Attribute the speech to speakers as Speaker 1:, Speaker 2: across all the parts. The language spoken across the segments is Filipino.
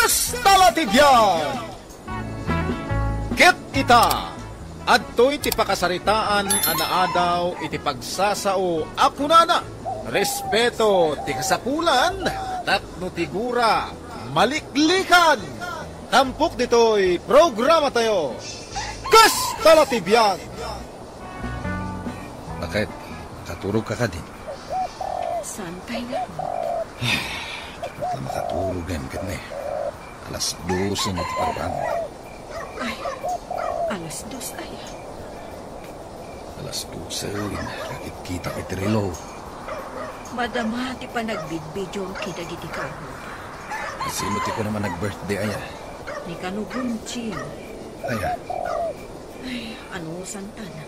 Speaker 1: Kastalatibyan! Ket ita, adto'y ti pakasaritaan anaadaw iti pagsasao akunana. Respeto ti kasapulan, tatno tigura, maliklikan. Tampok dito'y programa tayo. Kastalatibyan!
Speaker 2: Bakit? Nakatulog ka ka din?
Speaker 3: Santay na.
Speaker 2: Dapat na makatulog yan, Katne. Alas 12 na tiparang.
Speaker 3: Ay, alas 2 ay.
Speaker 2: Alas 12 rin. Kakit-kita kay Tirilo.
Speaker 3: Madama ti pa nagbidbidyo kitagiti ka.
Speaker 2: Sino ti ko naman nag-birthday aya?
Speaker 3: Ni Kanugunching.
Speaker 2: Aya.
Speaker 3: Ay, ano Santana?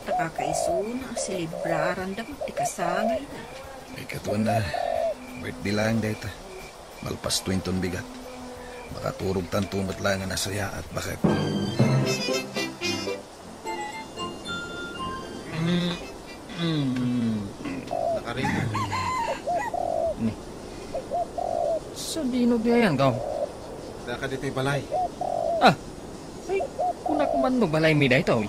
Speaker 3: Takakaiso na selebraran daw ti kasangay na.
Speaker 2: Ay katuan na. Birthday lang dito. Malpas 20 bigat. Makaturog tan tumat lang nga nasaya at bakit?
Speaker 1: Nakarita.
Speaker 4: Sa dinog yan daw.
Speaker 1: Daka dito'y balay.
Speaker 4: Ah, ay, kuna kuman no balay mi da ito.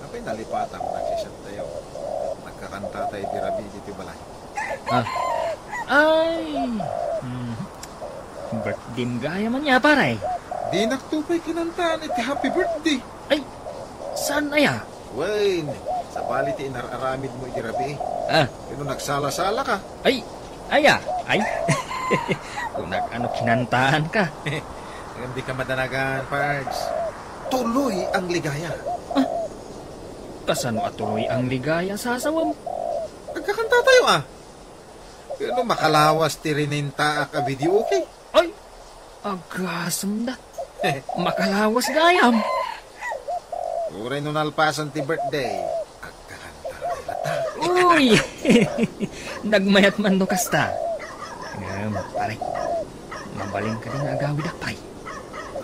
Speaker 1: Apay nalipatan ko nagsisat tayo. Nagkakanta tayo di rabi dito'y balay.
Speaker 4: Ah, ay, birthday mo gaya man niya paray.
Speaker 1: Di naktupay kinantaan iti happy birthday.
Speaker 4: Ay, saan aya?
Speaker 1: Wayne, sa bali ti inararamid mo iti rabi.
Speaker 4: Ah,
Speaker 1: Pero nagsala-sala ka.
Speaker 4: ay, aya, ay. Kung ano kinantaan ka.
Speaker 1: Hindi ka madanagan, Pards. Tuloy ang ligaya.
Speaker 4: Kasano atuloy ang ligaya sa asawam?
Speaker 1: Nagkakanta tayo ah. Pero makalawas ti rininta ka video okay.
Speaker 4: Ay, agasam da. Makalawas gayam.
Speaker 1: Uray nun alpasan ti birthday. Nagkakanta tayo.
Speaker 4: Uy, nagmayat man do kasta. Pare, mabaling ka din agawid akpay.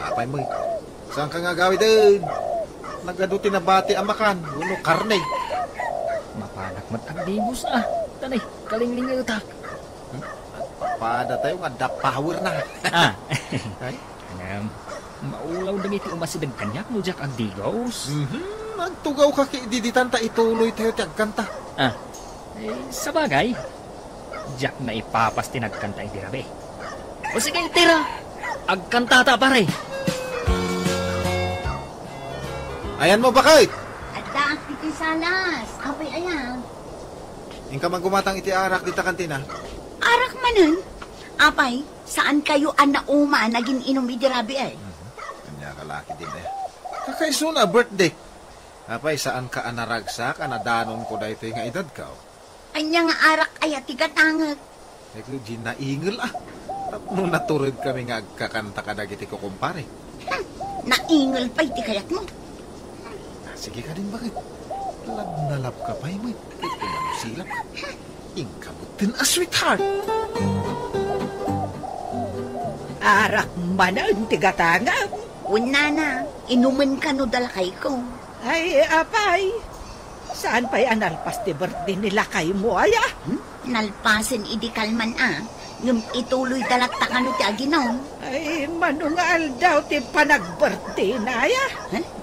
Speaker 1: Apay mo eh. Saan ka nga gawin din? Nagaduti na bati amakan. Uno karne.
Speaker 4: Mapanak matagdibus Tanay, kalingling utak.
Speaker 1: Pada tayo nga da power na. Ay?
Speaker 4: Maulaw dang iti umasidag kanyak no jak agdigos.
Speaker 1: Nagtugaw ka ki diditanta ituloy tayo tiyagkanta.
Speaker 4: Sa bagay, jak na ipapas tinagkanta iti rabi. O sige, tira, agkanta ta pare.
Speaker 1: Ayan mo bakit?
Speaker 5: Ada iti salas. Apay ayan.
Speaker 1: Ingka man gumatang iti arak dita kantina.
Speaker 5: Arak manen. Apay, saan kayo anauma naging inom idirabi ay?
Speaker 1: Kanya kalaki din eh. Kakaiso na birthday. Apay, saan ka anaragsak? Anadanon ko dahito nga edad ka.
Speaker 5: Anya nga arak ay atigatangag.
Speaker 1: Eko, naingil Nung naturod kami nga agkakanta ka dagiti ko kumpare.
Speaker 5: Naingal pa iti kayat mo.
Speaker 1: Sige ka din bakit? Lab ka pa mo. Ito manusilap ka. Ingkabutin a sweetheart.
Speaker 6: Arak manan tigatangag.
Speaker 5: Una na, inuman ka no dalakay ko.
Speaker 6: Ay, apay. Saan pa'y analpas ti birthday nila kay mo, aya?
Speaker 5: Nalpasin idikalman Ngam ituloy dalakta ka no ti aginaw.
Speaker 6: Ay, manungal daw ti panag-birthday na, aya?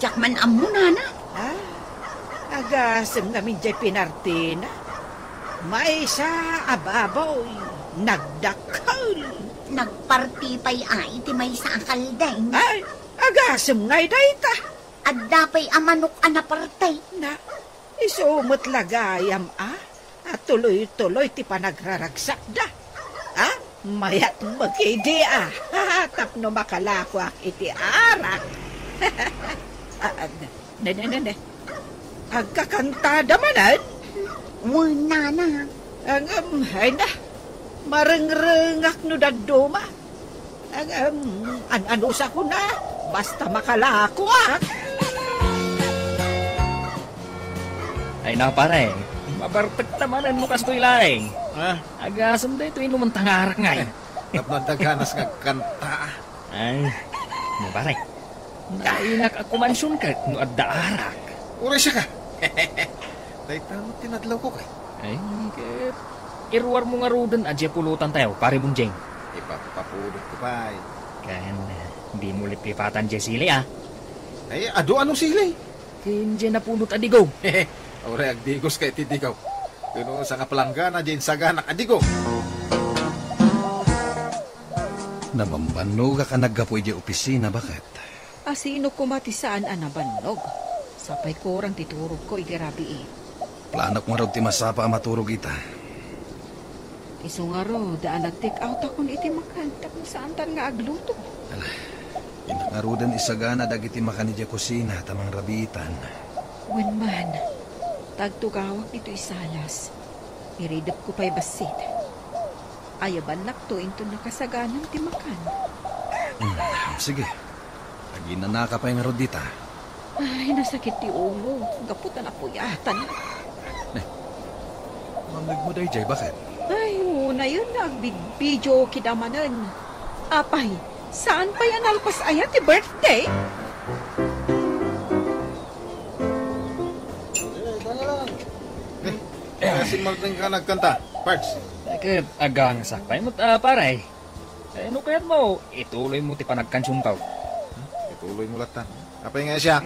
Speaker 5: Jakman amuna na.
Speaker 6: Agasem namin jay pinartina. May sa ababoy, nagdakal.
Speaker 5: Nagparti pa'y iti may sa akalday.
Speaker 6: Ay, agasem nga'y dayta.
Speaker 5: At dapay amanok anapartay.
Speaker 6: Na, isumot lagayam, at tuloy-tuloy ti panagraragsak da. Mayat magkidi, tapno makalakwak iti arak. Ne. Agkakantada manan?
Speaker 5: Muna na.
Speaker 6: Ay na, marengrengak no daduma. Anusa ko na, basta makalakwak.
Speaker 4: Ay na pare, mabartag tamanan mo kastoy laing. Agasam da ito inuman tangarak nga.
Speaker 1: Tapno daganas nga kanta.
Speaker 4: Ay, no pare, nainak ako mansyon ka no adda arak.
Speaker 1: Uray siya ka. Dahil tamo tinadlaw ko kay.
Speaker 4: Ay, iruwar mo nga rudan adya pulutan tayo, pare bunjeng.
Speaker 1: Ipapapulot ko pa.
Speaker 4: Kan, di mo lipipatan dyan sili ah.
Speaker 1: Ay, ano sila?
Speaker 4: Hindi na punot adigo.
Speaker 1: Ore, agdigos kay titigaw. Kuno sa kapalanggana dyan sa ganak adigo.
Speaker 2: Namambanog ka naggapoy di opisina, bakit?
Speaker 6: Asino ko matisaan anabanog. Sapay ko orang titurog ko igarabi eh.
Speaker 2: Plano ko nga raw ti masapa maturog ita.
Speaker 6: Iso nga ro, daan nag-take out akong iti makanta kung saan tan nga agluto.
Speaker 2: Inangarudan isagana dagiti makani di kusina tamang rabitan.
Speaker 6: Wen man, tagtugawak ito isalas. Iridap ko pa'y basit. Ayaban nakto into nakasaganan ti makan.
Speaker 2: Sige. Lagi na nakapay nga rodita.
Speaker 6: Ay, nasakit ti ulo. Gaputan ako yatan.
Speaker 2: Mamig mo day, bakit?
Speaker 6: Ay, una yun nagbidbidyo kidamanan. Apay, saan pa yan alpas ayan ti birthday?
Speaker 1: Kasi Martin ka nagkanta. Parts.
Speaker 4: Kaya agang sakpay mo paray. Ano kaya't mo? Ituloy mo ti panagkansyon ka.
Speaker 1: Ituloy mo lata. Kapay nga siya.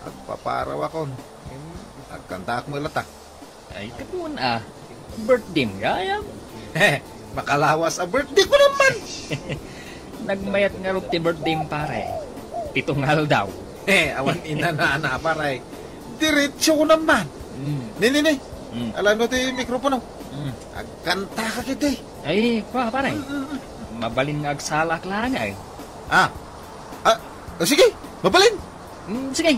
Speaker 1: Agpaparaw ako. Nagkanta ako mo lata.
Speaker 4: Ay, kapun birthday mo gaya.
Speaker 1: Makalawas ang birthday ko naman.
Speaker 4: Nagmayat nga rin ti birthday mo pare. 7 ngal daw.
Speaker 1: Awan ina na paray. Diretso ko naman. Nini. Alam mo ti mikropono. Agkanta ka kita.
Speaker 4: Ay, pare. Mabalin nga agsalak lang ay.
Speaker 1: Sige, mabalin.
Speaker 4: Sige.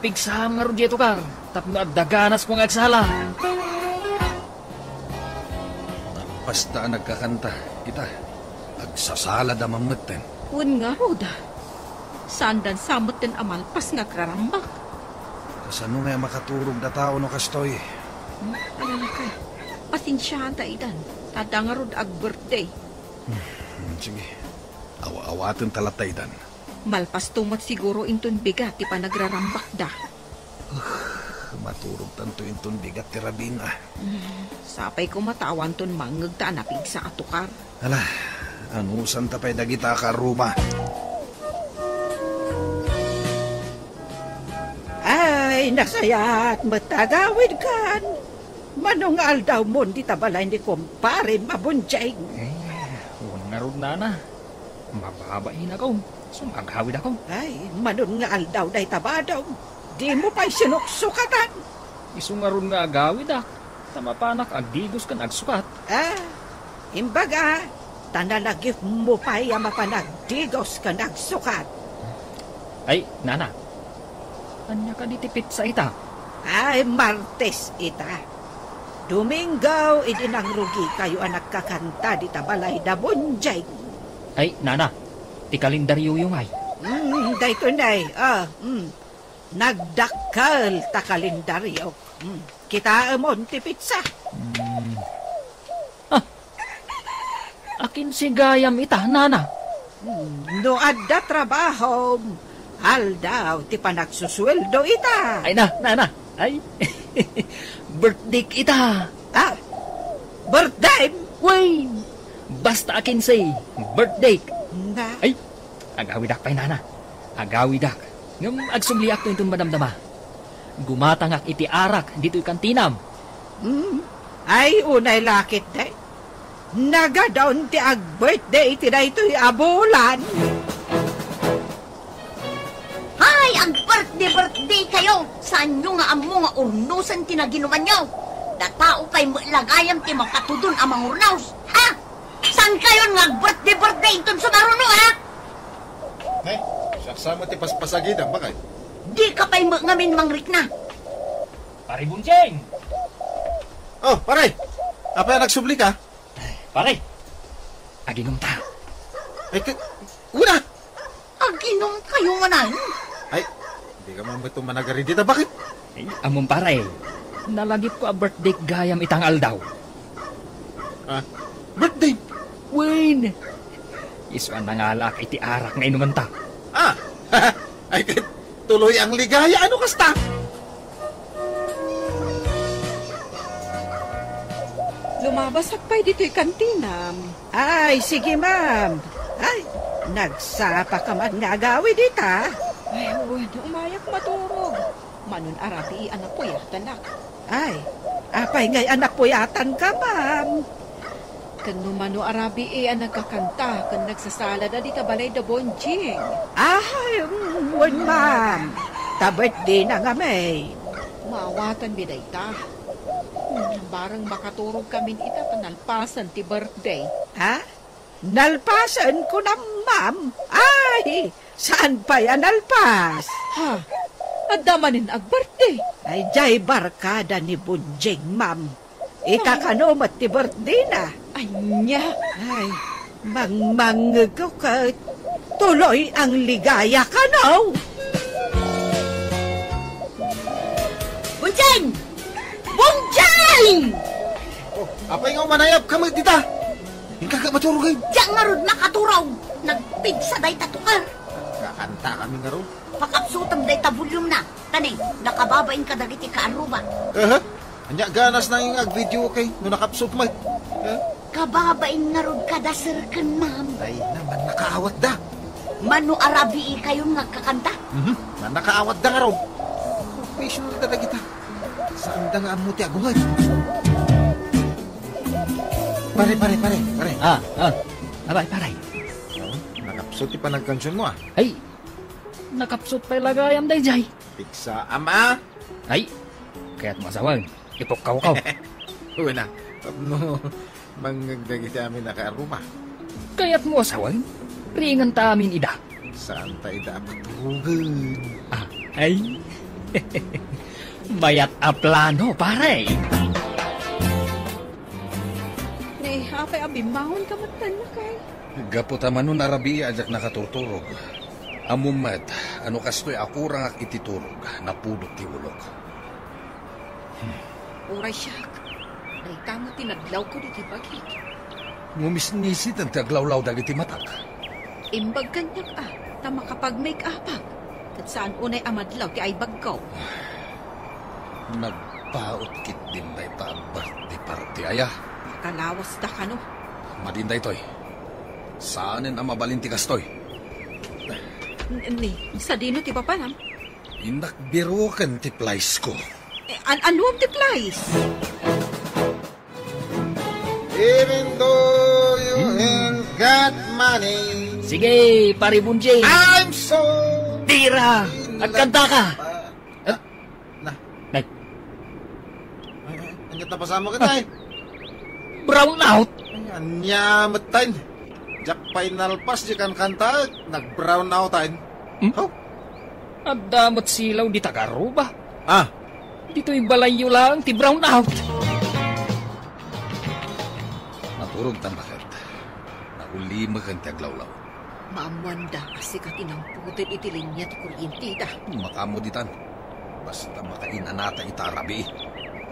Speaker 4: Pigsam nga rin dito kar. Tapno daganas ko nga agsala.
Speaker 2: Basta nagkakanta, kita. Agsasala da mamutin.
Speaker 6: Wen nga roda. Saan dan samot den amalpas nga karambak.
Speaker 2: Kasano nga makaturog na tao no kastoy.
Speaker 6: Alala ka. Pasensyahan ta idan. Tadangarod ag birthday.
Speaker 2: Sige. Awa-awatin talatay dan.
Speaker 6: Malpas tumot siguro intun bigat ti panagrarambak da.
Speaker 2: Maturog tanto inton bigat ti rabin
Speaker 6: Sapay ko matawan ton mangag ta napig sa atukar.
Speaker 2: Ala, ano santa pa'y dagita karuma.
Speaker 6: Ay, nasayat matagawid kan. Manong aldaw mo di tabalay ni kumpare mabunjay.
Speaker 4: Huwag nga rin na. Mababain ako. Sumaghawid ako.
Speaker 6: Ay, manon nga aldaw day tabadaw. Di mo pa'y sinuksukatan.
Speaker 4: Isu nga rin nga agawid Tama panak agdigos kan agsukat.
Speaker 6: Imbaga, tanalagip mo pa'y mapanagdigos ka nagsukat.
Speaker 4: Ay, nana. Anya ka ditipit sa ita?
Speaker 6: Ay, Martes ita. Domingo, idinangrugi kayo ang nagkakanta di tabalay da bunjay.
Speaker 4: Ay, nana. Ti kalendaryo yung ay.
Speaker 6: Day tunay. Nagdakal ta kalendaryo. Kita amon ti pizza.
Speaker 4: Akin si gayam ita, nana.
Speaker 6: No adda trabaho. Aldaw ti panagsusweldo ita.
Speaker 4: Ay na, nana. Ay, birthday ita.
Speaker 6: Birthday?
Speaker 4: Wait, basta akin say, birthday.
Speaker 6: Na.
Speaker 4: Ay, agawidak pa'y nana. Agawidak. Ngam agsumliak to itong madamdama. Gumatangak iti arak dito'y kantinam.
Speaker 6: Ay, unay lakit day. Nagadaon ti ag-birthday iti na ito'y abulan.
Speaker 5: Hay, ang birthday kayo. Saan nyo nga amo nga urnusan tinaginuman nyo? Datao pa'y lagayam ti makatudon amang urnaws. Ha? Saan kayo nga birthday itong sumaruno, ha?
Speaker 1: Saksama ti paspasagidang bakay.
Speaker 5: Di ka pa'y ngamin mangrik na.
Speaker 4: Pare Bunjeng!
Speaker 1: Oh, pare. Apa nagsubli ka?
Speaker 4: Pare! Aginom ta.
Speaker 1: Ay, una!
Speaker 5: Aginom kayo nga na.
Speaker 1: Ay, hindi ka man itong managari dito. Bakit?
Speaker 4: Ay, amon pare. Nalagip ko a birthday gayam itang aldaw.
Speaker 1: Birthday?
Speaker 4: Wayne! Isuan na nga lak iti arak nga inuman ta.
Speaker 1: Ay, tuloy ang ligaya. Ano kasta?
Speaker 6: Mabasakpay dito'y kantinam. Ay, sige ma'am. Ay, nagsapa ka man nga gawi dita. Ay, bueno, umayak maturog. Manon arabi, anak po yatan nak. Ay, apay ngay anak po yatan ka, ma'am. Kano mano arabi anak kakanta, kan nagsasala na dita balay da bonjing. Ay, ma'am. Tabet din na nga may. Maawatan biday ta. Barang makaturog kami ita panalpasan ti birthday. Ha? Nalpasan ko na, ma'am. Ay, saan pa yan nalpas? Ha? Adamanin ag birthday. Ay, jay barkada ni Bunjing, ma'am. Ikakanomat ti birthday na. Ay, niya. Ay, mangmangag ko ka. Tuloy ang ligaya ka, no?
Speaker 5: Bunjing! Bunjing!
Speaker 1: Oh, apay nga manayap ka dita. Hingka ka maturugay.
Speaker 5: Diyan nga ron makaturaw. Nagpigsa day tatukar.
Speaker 1: Kakanta kami nga ron.
Speaker 5: Pakapsutam day tabulyum na. Taning, nakababain ka dagiti kaaruba.
Speaker 1: Anya ganas na yung video kay no nakapsot mo.
Speaker 5: Kababain nga ron kadasirkan, ma'am.
Speaker 1: Ay naman nakaawat da.
Speaker 5: Mano arabi kayo nga kakanta?
Speaker 1: Man nakaawat da nga ron. Professional da kita. Saan da nga amuti agungay? Pare.
Speaker 4: Abay, paray.
Speaker 1: Nakapsot pa nagkansyon mo
Speaker 4: Ay, nakapsot pa ilagayam day, jay.
Speaker 1: Piksa ama.
Speaker 4: Ay, kaya't masawag. Ipok-kaw-kaw.
Speaker 1: Uwi na. No, manggagdagiti amin nakaaruma.
Speaker 4: Kaya't mo asawag. Ringan ta amin ida.
Speaker 1: Saan tayo dapat turugan?
Speaker 4: Ay. Mayat a plano, pare.
Speaker 6: Apay abimahon ka matan na kay.
Speaker 2: Gaputa manon arabi ajak nakaturturog. Amumat, ano kastoy akurang ak ititurog, napudot ti ulog.
Speaker 6: Uray siyak. Ay tamo tinadlaw ko diti bagik.
Speaker 2: Ngumisnisit ang taglawlaw dagiti matak.
Speaker 6: Imbag kanyak ta makapag-make upag. Kat saan unay amadlaw ti ay bagkaw.
Speaker 2: Nagpaot kit din day tabar di parti ayah.
Speaker 6: Kalawas ta ka no.
Speaker 2: Madinday toy. Saanin ang mabalinti kastoy?
Speaker 6: Ni, sa dino ti papanam?
Speaker 2: Indak birukan ti place ko.
Speaker 6: Anuam ti place?
Speaker 1: Even though you ain't got money,
Speaker 4: Sige, pare Bunjing.
Speaker 1: I'm so...
Speaker 4: Tira! At kanta ka! Nay,
Speaker 1: Anyat na pasama kita
Speaker 4: brown out!
Speaker 1: Anya matan. Jak final pass di kan kanta, nag-brown outan. Oh?
Speaker 4: At damot silaw di tagaruba. Dito'y balayo lang ti brown out.
Speaker 2: Maturog tambakat. Nakulima kan ti aglawlaw.
Speaker 6: Maamwanda kasi ka tinamputin itiling niya ti kuryente ta.
Speaker 2: Makamuditan. Basta makainanata itarabi.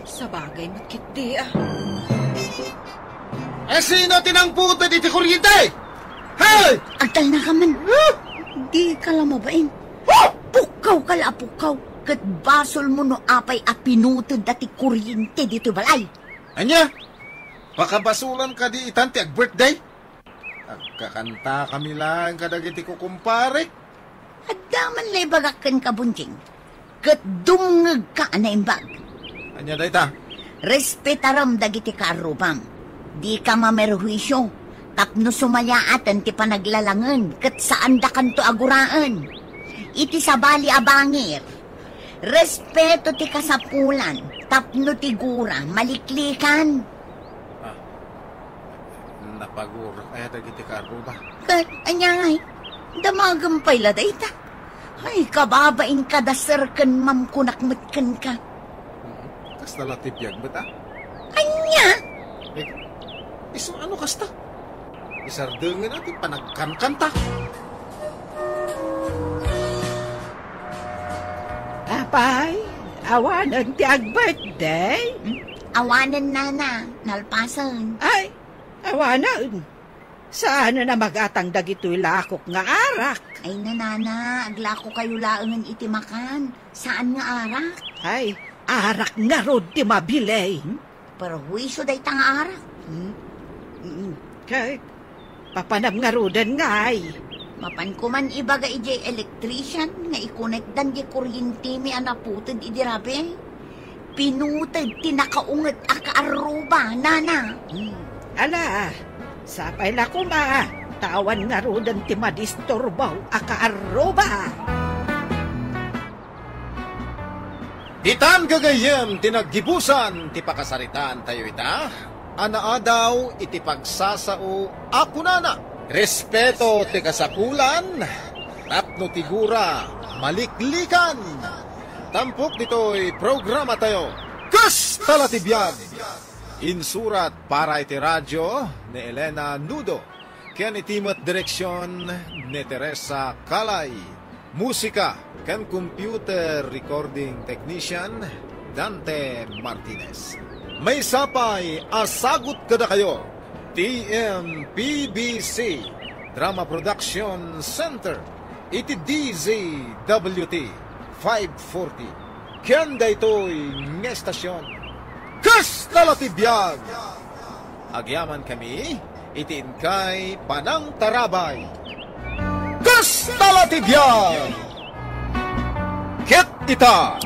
Speaker 6: Sa bagay matkiti
Speaker 1: Sino tinangputo di kuryente? Hey!
Speaker 5: Agtal na ka man. Di ka lang mabain. Pukaw ka la, pukaw. Kat basol mo no apay apinutod dati kuryente dito balay.
Speaker 1: Anya? Pakabasulan ka di itanti ag birthday? Agkakanta kami lang kadagiti ko kumpare.
Speaker 5: Adaman lay bagakan ka, Bunjing. Kat dungag ka na imbag.
Speaker 1: Anya dayta?
Speaker 5: Respetaram dagiti karubam. Di ka mamerhuisyo. Tapno sumayaatan ti panaglalangan. Kat saan da kanto aguraan. Iti sabali abangir. Respeto ti kasapulan. Tapno ti gura. Maliklikan.
Speaker 1: Napagura kaya dagiti karuba.
Speaker 5: Kat, anyangay. Damagampay la dayta. Ay, kababain ka dasarkan mamkunakmatkan ka.
Speaker 1: Kas nalatipyag ba ta?
Speaker 5: Anya?
Speaker 1: Iso ano kasta? Isardengin natin panagkankanta.
Speaker 6: Apay, awanan ti ag-birthday?
Speaker 5: Awanan na, nalpasan.
Speaker 6: Ay, awanan. Saan na magatang dagito'y lakok nga arak?
Speaker 5: Ay, nanana, aglako kayo laangan itimakan. Saan nga arak?
Speaker 6: Ay, arak nga rod ti mabilay.
Speaker 5: Pero huwiso day tang arak.
Speaker 6: Kay, papanam nga rudan nga ay.
Speaker 5: Mapan ko man ibaga ijay electrician nga ikonektan di kuryente mi anaputid idirabe. Pinutid tinakaunget akaaruba, nana.
Speaker 6: Ala, sapay la ko ma. Tawan nga rudan ti madisturbaw akaaruba.
Speaker 1: Ditan gagayem tinaggibusan ti pakasaritaan tayo ita. Anaa daw iti pagsasao ako nana. Respeto ti kasapulan. Tapno tigura maliklikan. Tampok dito'y programa tayo. Kas talatibyan. Insurat para iti radyo ni Elena Nudo. Ken itimat direksyon ni Teresa Calay. Musika ken computer recording technician Dante Martinez. May sapay asagot kada kayo. TMPBC Drama Production Center. Iti DZWT 540. Kanda ito'y ngestasyon. Kas talatibyan. Agyaman kami, itin kay Panang Tarabay. Kas talatibyan. Ket ita,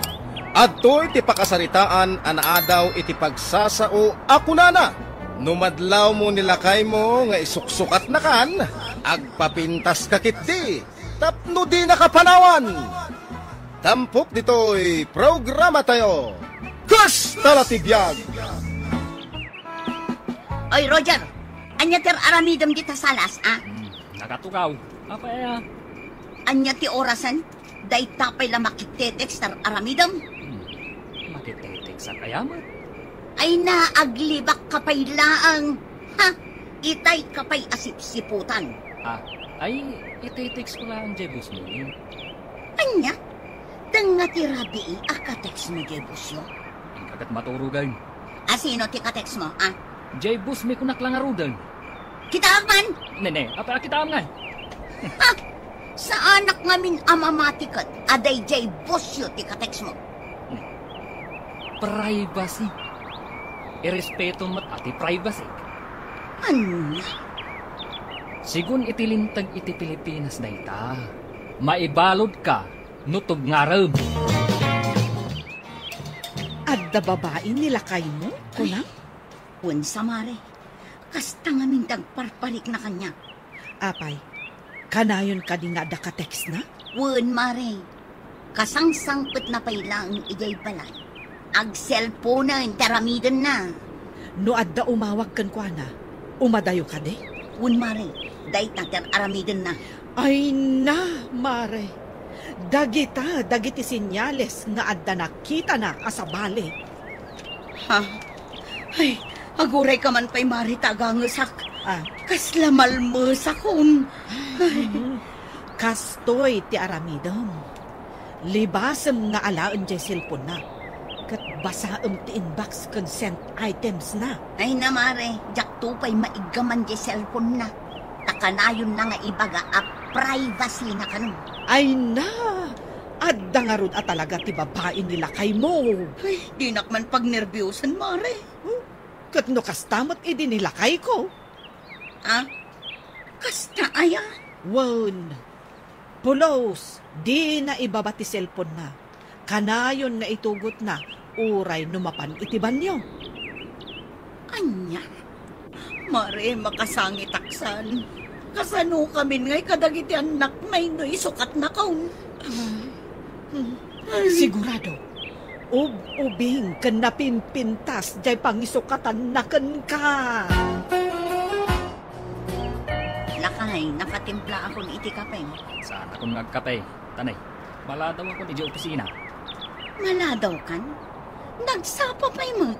Speaker 1: adto'y ti pakasaritaan anaadaw iti pagsasao ako nana. Numadlaw mo nilakay mo nga isuksukat na kan, agpapintas kakiti, tapno di nakapanawan. Tampok dito'y programa tayo. Kas talatibyan.
Speaker 5: Oy, Roger, anya ter aramidam dita salas, ah?
Speaker 4: Nakatukaw. Apaya.
Speaker 5: Anya ti orasan, day tapay la makitetex tar aramidam.
Speaker 4: Makitetek sa kayaman.
Speaker 5: Ay naaglibak kapay laang. Ha? Itay kapay asip-siputan.
Speaker 4: Ay, iti-text ko lang ang jebus mo.
Speaker 5: Anya? Dang nga ti rabi akatex mo, Jebus yo?
Speaker 4: Ang kagat maturugan.
Speaker 5: Sino ti katex mo, ah?
Speaker 4: Jebus may kunak lang arudan.
Speaker 5: Kita man?
Speaker 4: Nene, apa kita nga?
Speaker 5: Ha? Sa anak ngamin amamatikat, aday Jebus yo ti katex mo.
Speaker 4: Privacy. Irespeto mo't ati privacy.
Speaker 5: Ano?
Speaker 4: Sigun itilintag iti Pilipinas na ita. Maibalod ka, nutob nga ram.
Speaker 6: Adda babae nilakay mo, kunang?
Speaker 5: Unsa mare, kasta nga mintag parparik na kanya.
Speaker 6: Apay, kanayon ka di nga da ka-text na?
Speaker 5: Wen mare, kasangsangpet na pailang ijay balay. Ag cellphone na, taramidan na.
Speaker 6: No adda umawag kan kwa na, umadayo ka de?
Speaker 5: Wen mare, day tater aramidan na.
Speaker 6: Ay na, mare. Dagiti sinyales nga adda nakita na asabali.
Speaker 5: Ha? Ay, aguray ka man pa'y mare tagangasak.
Speaker 6: Ah,
Speaker 5: Kasla malmasakon.
Speaker 6: kastoy ti aramidam. Libasem nga alaan jay silpon na. Kat basaem ti inbox consent items na.
Speaker 5: Ay na mare, jakto pa'y maigaman di cellphone na. Takanayon na nga ibaga a privacy na kanong.
Speaker 6: Ay na, adda nga rod at talaga ti babae nilakay mo.
Speaker 5: Ay, di nakman pag nervyosan mare.
Speaker 6: Kat no kastamot idinilakay ko.
Speaker 5: Ha? Kasta aya?
Speaker 6: Wan, pulos, di na ibaba ti cellphone na. Kanayon nga itugot na, uray numapan iti banyo.
Speaker 5: Anya? Mare, makasangit taksan. Kasano kami ngay kadagiti anak may no isukat na kaun.
Speaker 6: Sigurado, ubing kan napimpintas jay pangisukatan na kan ka.
Speaker 5: Lakay, nakatimpla ako ni iti kapeng.
Speaker 4: Saan akong nagkapay? Tanay, maladaw ako di opisina.
Speaker 5: Maladaw kan? Nagsapa pa'y mo.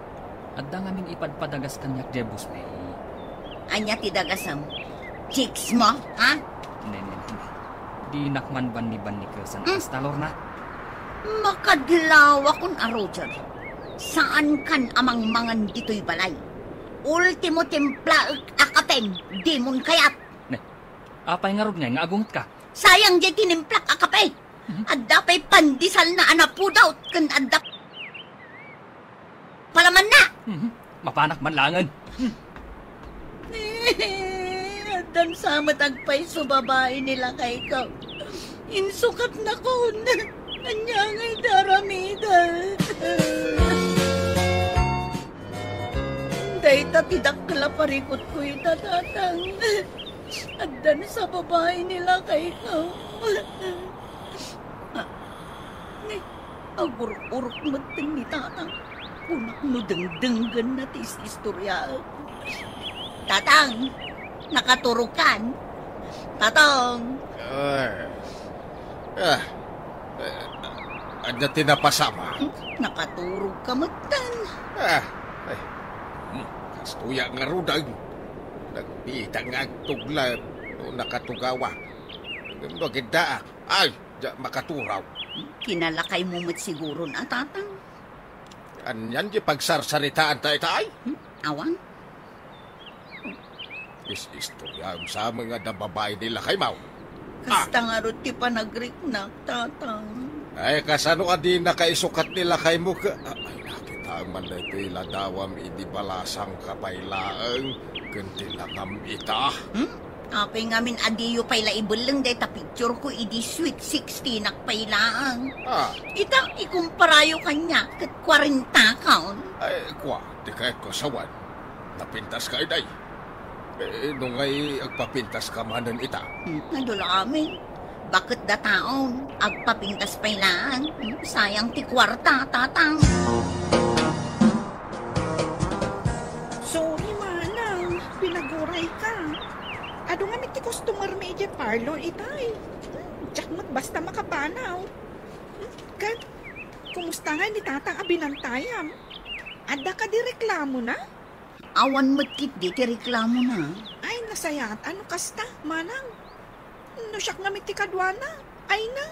Speaker 4: At da ngamin ipadpadagas kanyak jebus may.
Speaker 5: Anya ti dagasam. Chicks mo, ha?
Speaker 4: Nene, di nakman ban ni kasan astalor na.
Speaker 5: Makadlaw akong Roger. Saan kan amang mangan dito'y balay? Ultimo timpla akapeng, di mon kayat.
Speaker 4: Ne, apay nga rod nga agungot ka.
Speaker 5: Sayang di tinimplak akape. Adda pa'y pandisal na anapudaw kan adda palaman na.
Speaker 4: Mapanak man langan.
Speaker 5: Dan sa matagpay sa babae nila kay ka. Insukat na ko na anyangay daramida. Dahita tidakla parikot ko itatatang. At dan sa babae nila kay ka. Aguruk-uruk matin ni tatang. Unak mo dengdenggan na tis istorya. Tatang, nakaturukan. Tatang.
Speaker 1: Anya tinapasama.
Speaker 5: Nakaturog ka matan.
Speaker 1: Kastuya nga rudag. Nagpita nga tugla o nakatugawa. Maganda. Ay, makaturaw.
Speaker 5: Kinalakay mo mat siguro na, tatang.
Speaker 1: Anyan di pagsarsaritaan tayo.
Speaker 5: Awang?
Speaker 1: Istorya sa mga babae nila kay Mau.
Speaker 5: Kasta nga ro ti pa nagriknak, tatang.
Speaker 1: Ay, kasano ka di nakaisukat nila kay mo ka? Ay, nakita man na ito iladawam idibalasang kapailaang kantilang ita.
Speaker 5: Apay ngamin adiyo pay laibuleng day ta picture ko idi sweet 60 nakpailaang. Ita ikumparayo kanya kat 40 kaon.
Speaker 1: Ay, kwa, di kahit ko sawan. Napintas ka iday. Nung ay agpapintas ka manan ita.
Speaker 5: Nadulo amin. Bakit da taon? Agpapintas pailaan. Sayang ti kwarta, tatang.
Speaker 6: Sorry, manang. Pinaguray ka. Ado nga ti customer may ije parlor itay. Jakmat basta makapanaw. Kat, kumusta nga ni tatang abinantayam? Ada ka di reklamo na?
Speaker 5: Awan matkit di ti reklamo na.
Speaker 6: Ay, nasayat. Ano kasta, manang? No siyak nga ti kadwana. Ay na.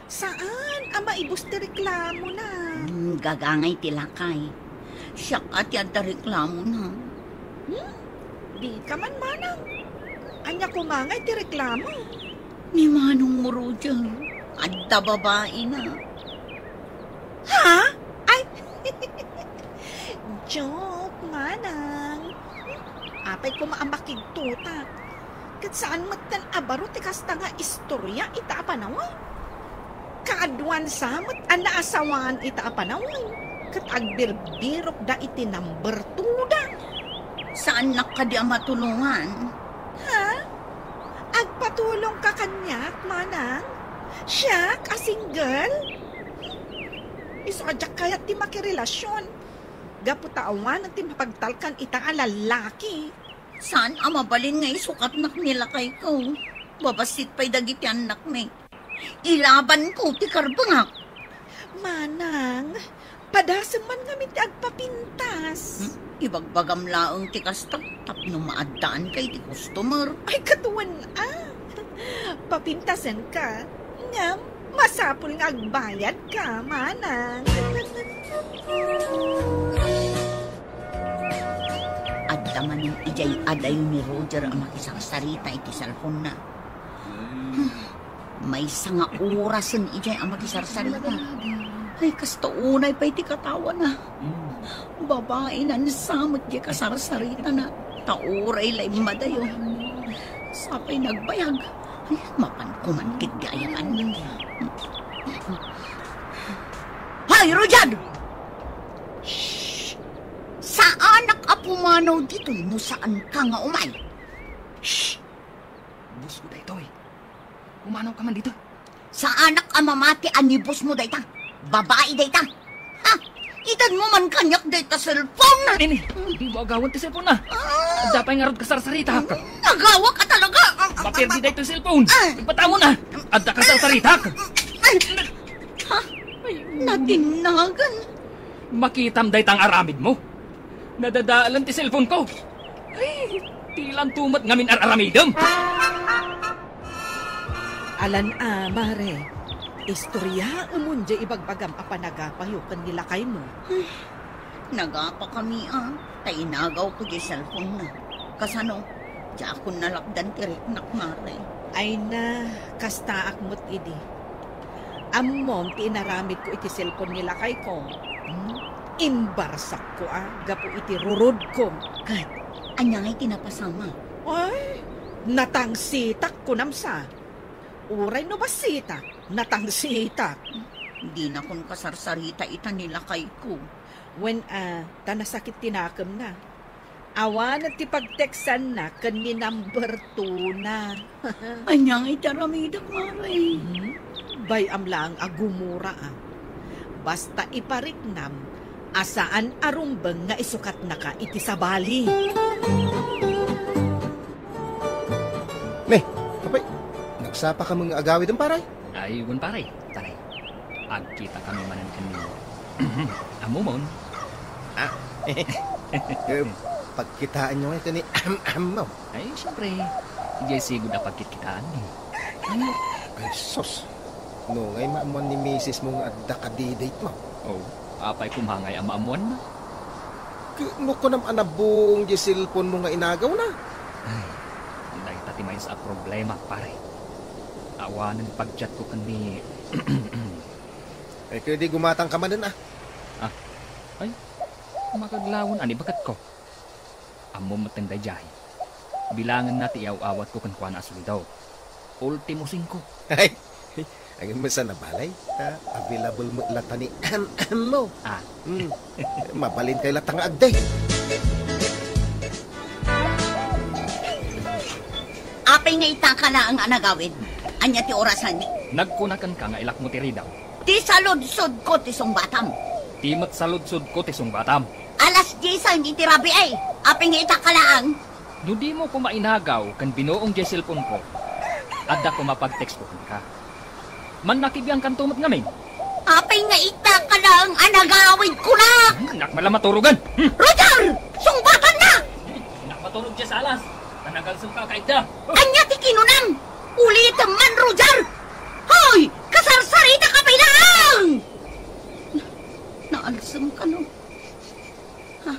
Speaker 6: Saan? Ama ibus ti reklamo na.
Speaker 5: Gagangay ti lakay. Siyak at yada reklamo na.
Speaker 6: Di ka man, manang. Anya kumangay ti reklamo.
Speaker 5: Ni manong muro dyan. Adda babae na.
Speaker 6: Ha? Ay! Joke, manang. Apay ko maambakig tutak. Kat saan matan abaro ti kasta nga istorya ita apanaway. Kaadwan samot ang naasawan ita apanaway. Kat agbirbirok da iti number 2 da.
Speaker 5: Saan nakadi ang matulungan?
Speaker 6: Ha? Agpatulong ka kanyak, manang? Siya, a single? Isadyak kaya ti makirelasyon. Gaputaawan at ti mapagtalkan ita ang lalaki.
Speaker 5: Saan ang mabalin nga isukat nak nila kay ko? Babasit pa'y dagiti anak me. Ilaban ko ti karbangak.
Speaker 6: Manang, padasam man kami ti agpapintas.
Speaker 5: Ibagbagam laang ti kasta tapno maadaan kay ti customer.
Speaker 6: Ay, katuwan papintasan ka. Ngam, masapul nga agbayad ka, manang.
Speaker 5: Adda maning ijay adayo ni Roger ang makisaksarita iti cellphone na. May sanga orasan ijay ang makisarsarita. Ay, kasta unay pa iti katawa na. Babae na nasamot di kasarsarita na. Tauray lay madayo. Sapay nagbayag. Ay, mapankumankit gayaman. Hay, Roger! Shhh! Saan nakapumanaw dito mo saan ka nga umay?
Speaker 4: Shhh! Bus mo dayto eh. Umanaw ka man dito.
Speaker 5: Sa anak ang mamati anibos mo dayta. Babae dayta. Ha? Itan mo man kanyak dayta cellphone na.
Speaker 4: Nini, di mo agawan ti cellphone na. Dapay nga rod kasarsarita ka.
Speaker 5: Nagawa ka talaga.
Speaker 4: Mapirdi dayto cellphone. Ipata mo na. Adda kasarsarita ka.
Speaker 5: Ha? Natinagan.
Speaker 4: Makitam daytang aramid mo. Nadadaalan ti cellphone ko. Ay, tilang tumat ngamin aramidam.
Speaker 6: Alan mare. Istorya umon di ibagbagam apanagapayukan nila kay mo.
Speaker 5: Nagapa kami Tainagaw ko di cellphone na. Kasano? Di ako nalakdan tirik nakmare.
Speaker 6: Ay na, kasta akmot idi. Ammom ti inaramid ko iti cellphone nila kay ko. Imbarsak ko gapo iti rurod ko.
Speaker 5: Kat, Anya ngay tinapasama.
Speaker 6: Ay, natangsitak ko namsa. Uray no basitak, natangsitak.
Speaker 5: Hindi na kun kasarsarita ita nila kay ko.
Speaker 6: When tanasakit tinakam na. Awan at tipagteksan na kani number 2 na.
Speaker 5: Anya ngay taramidak maray.
Speaker 6: Bayam lang agumura Basta ipariknam, asaan arumbeng nga isukat na ka iti sabali.
Speaker 1: Ne, kapay, nagsapa ka mga agawid ang paray.
Speaker 4: Ay, wan pare. Taray. Agkita kami manan kanino. Amumon.
Speaker 1: Pagkitaan nyo ito ni mo.
Speaker 4: Ay, syempre. Jesse, good na pagkitkitaan eh.
Speaker 1: Ay, sos. No, ngay maamuan ni misis mong adda ka di-date mo.
Speaker 4: Oh, apay kumhangay ang maamuan na.
Speaker 1: No ko nam anabong di cellphone mo nga inagaw na.
Speaker 4: Ay, nagtatimay sa problema, pare. Awanan pag-chat ko kani...
Speaker 1: Ay, kaya di gumatang ka manan
Speaker 4: Ay, makaglawon ani bagat ko. Amo matanda jahay. Bilangan na tiyaw-awat ko kan kuan asuli daw. Ultimo 5.
Speaker 1: Ay, ang masa na balay. Available mo lata ni mo. Mabalin kay latang agday.
Speaker 5: Apay nga itaka na ang anagawin. Anya ti orasan ni.
Speaker 4: Nagkunakan ka nga ilak mo tiri daw.
Speaker 5: Ti salod-sod ko ti sungbatam.
Speaker 4: Timat sa ludsod ko tisong batam.
Speaker 5: Alas 10 iti rabi ay. Apay nga itaka laang.
Speaker 4: No di mo ko mainagaw kan binuong di cellphone ko. Adda ko mapag-text ko ka. Man nakibiyang kan tumot ngamin.
Speaker 5: Apay nga itaka laang anagawin ko na.
Speaker 4: Nakmala maturugan.
Speaker 5: Roger! Sungbatan na!
Speaker 4: Nakmaturog siya sa alas. Tanagal ka kahit da.
Speaker 5: Anya ti kinunang! Ulit man, Roger! Hoy! Kasarsarita ka pa lang! Naalsam ka no? Ha?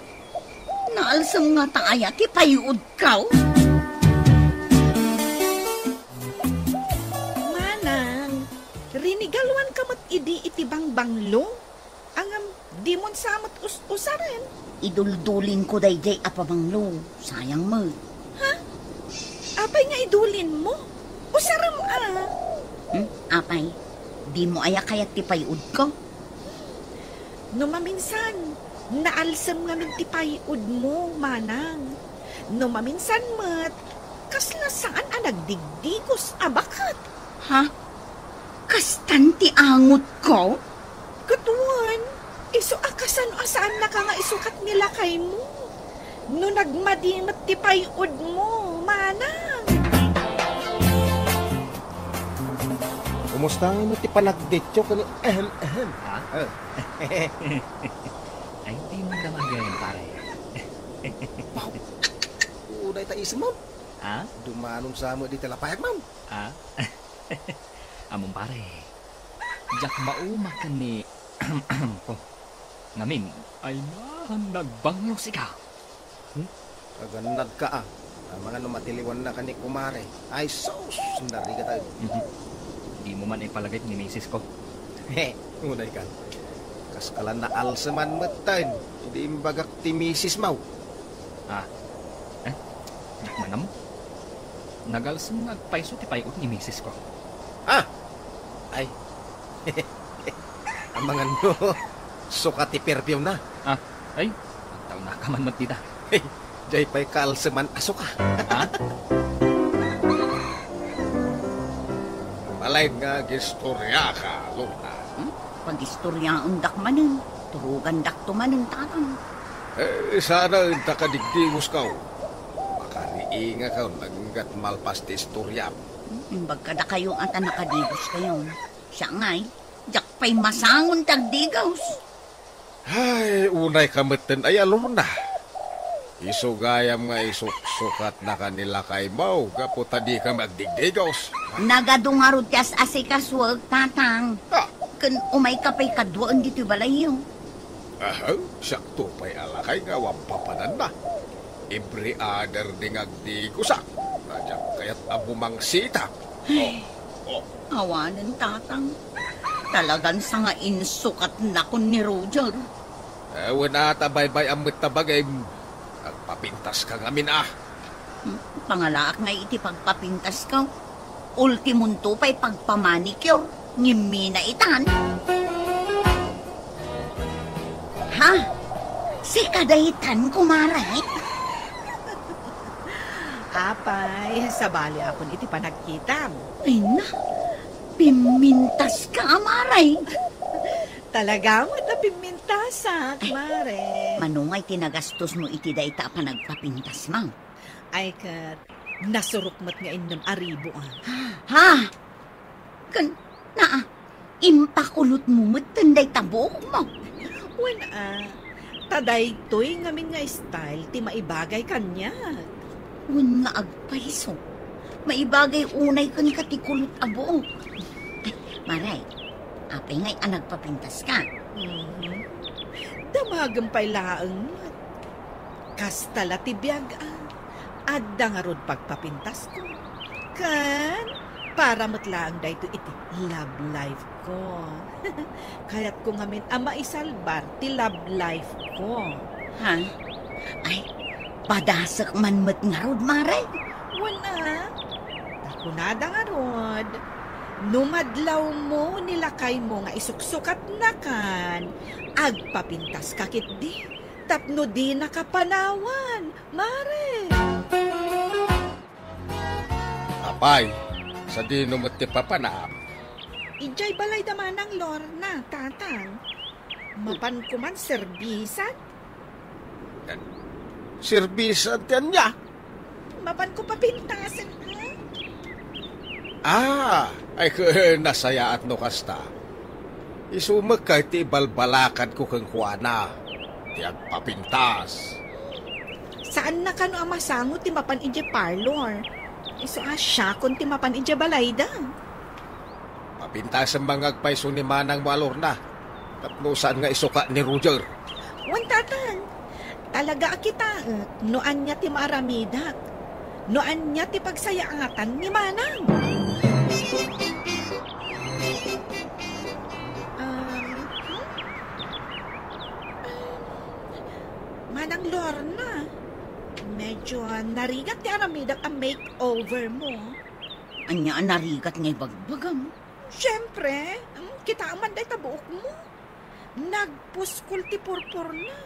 Speaker 5: Naalsam nga taaya ti payuod ka?
Speaker 6: Manang, rinigalwan ka mat idi iti bangbanglo. Angam, di mon samot usaren.
Speaker 5: Iduldulin ko dayjay apabanglo. Sayang mo.
Speaker 6: Apay nga idulin mo. Usaram
Speaker 5: Apay, di mo aya kayat ti payuod ko?
Speaker 6: No maminsan, naalsam nga min ti payud mo, manang. No maminsan mat, kasla saan nagdigdigos abakat.
Speaker 5: Ha? Kastan ti angot ko?
Speaker 6: Katuan, iso akasan asaan na ka nga isukat nila kay mo. No nagmadinat ti payud mo, manang.
Speaker 1: Kumusta mo ti panagdetyo ka ni
Speaker 4: Ha? Ay, di mo naman ganyan, pare.
Speaker 1: Uday ta isim mo.
Speaker 4: Ha?
Speaker 1: Dumanon sa mo di talapayag mo.
Speaker 4: Ha? Among pare. Jak mauma ka ni... ko. Ngamin, ay nagbanglo si ka.
Speaker 1: Kaganad ka Ang mga numatiliwan na ka ni kumare. Ay, sos! Nari ka tayo.
Speaker 4: Di mo man ipalagay ni misis ko.
Speaker 1: Unay ka. Kaskalan na alsaman matan. Hindi imbagak ti misis mo.
Speaker 4: Manam? Nagalsam nagpaiso ti payot ni misis ko.
Speaker 1: Ay. Ang mga no. Sukat ti perfume na.
Speaker 4: Ay, taw na ka man matita.
Speaker 1: Jay pa'y kaalsaman aso ka. Malay nga gistorya ka, Luna.
Speaker 5: Pag-istorya undak manun. Turugan dak tumanon tatang.
Speaker 1: Sana inta ka digdigos ka. Makariinga ka, naggat malpas ti istorya.
Speaker 5: Bagkada kayo at nakadigos kayo. Siya nga'y, jak pa'y masangon tagdigaws.
Speaker 1: Ay, unay kameten ay Luna. Isugayam nga isuksukat na kanila kay Mau. Kaputa di ka magdigdigos.
Speaker 5: Nagadungarod kas asikaswag tatang. Kan umay ka pa'y kadwaan dito balayo.
Speaker 1: Sakto pa'y alakay nga wampapanan na. Every other dingagdigusak. Nadyak kaya't abumang sitak.
Speaker 5: Awanan tatang. Talagang sa nga insukat na ko ni Roger.
Speaker 1: Wala tabay-bay ang matabagay. Papintas ka ngamin ah.
Speaker 5: Pangalaak nga iti pagpapintas ka. Ultimon to pa'y pagpamanicure. Ngimi na itan. Ha? Si kadahitan kumaray?
Speaker 6: Apay, sabali akon iti panagkitam.
Speaker 5: Ay na, pimintas ka, amaray.
Speaker 6: Talaga mo na pimintasak, mare.
Speaker 5: Manungay tinagastos mo iti dayta pa nagpapintas mang.
Speaker 6: Ay kat, nasurukmat nga inom aribo ah.
Speaker 5: Ha? Impakulot mo matanday tabok mo.
Speaker 6: Wen taday to'y ngamin nga style ti maibagay kanya.
Speaker 5: Wen nga agpaiso. Maibagay unay kan katikulot abo. Maray, apay ngay nagpapintas ka.
Speaker 6: Damagang laeng kastala ti biyag adda nga rod pagpapintas ko. Kan, para matlaang dayto iti love life ko. Kaya't ko ngamin maisalbar ti love life ko.
Speaker 5: Ha? Ay, padasak man mat nga rod, maray.
Speaker 6: Wala. Takunada nga rod. Numadlaw mo nilakay mo nga isuksukat na kan. Agpapintas kakit di. Tapno di nakapanawan. Mare.
Speaker 1: Apay, sa di numati papanam.
Speaker 6: Ijay balay daman ng Lorna, tatang. Mapan ko man serbisan.
Speaker 1: Serbisan yan niya.
Speaker 6: Mapan ko papintasan, ha?
Speaker 1: Ay nasaya at no kasta. Isumag ka ti balbalakan ko kang kuwana. Ti agpapintas.
Speaker 6: Saan na kano ang masango ti mapan ije parlor? Iso asya kon ti mapan ije balayda.
Speaker 1: Papintas ang mga agpaiso ni Manang Malor na. Tapno saan nga isuka ni Roger.
Speaker 6: Wan tatang, talaga kita noan niya ti maaramidak. Noan niya ti pagsayaatan ni Manang. Manang Lorna, medyo narigat ti aramidak ang makeover mo.
Speaker 5: Anya narigat ngay bagbagam.
Speaker 6: Siyempre, kita ang manday tabuok mo. Nagpuskul ti purpur na.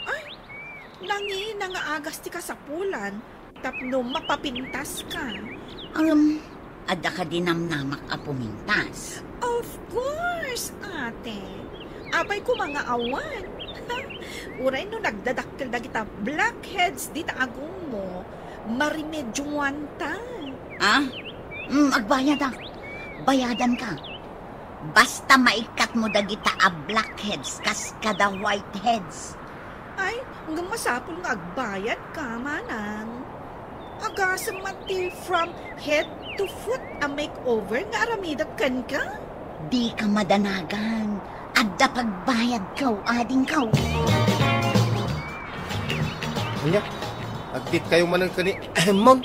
Speaker 6: Ay, nangi na nga agas ti kasapulan, tapno mapapintas ka.
Speaker 5: Ada ka dinamnamak a pumintas.
Speaker 6: Of course, ate. Abay ko mga awan. Uray no nagdadaktil da kita blackheads di taagong mo. Marimedyuan ta.
Speaker 5: Agbayad ah. Bayadan ka. Basta maikat mo dagita a blackheads kas kada whiteheads.
Speaker 6: Ay, hanggang masapol nga agbayad ka, Manang. Agasam mati from head to foot a makeover nga aramidak kan ka?
Speaker 5: Di ka madanagan. Adda pagbayad kaw, ading kaw.
Speaker 1: Anya, agdit kayo manang kani Mon.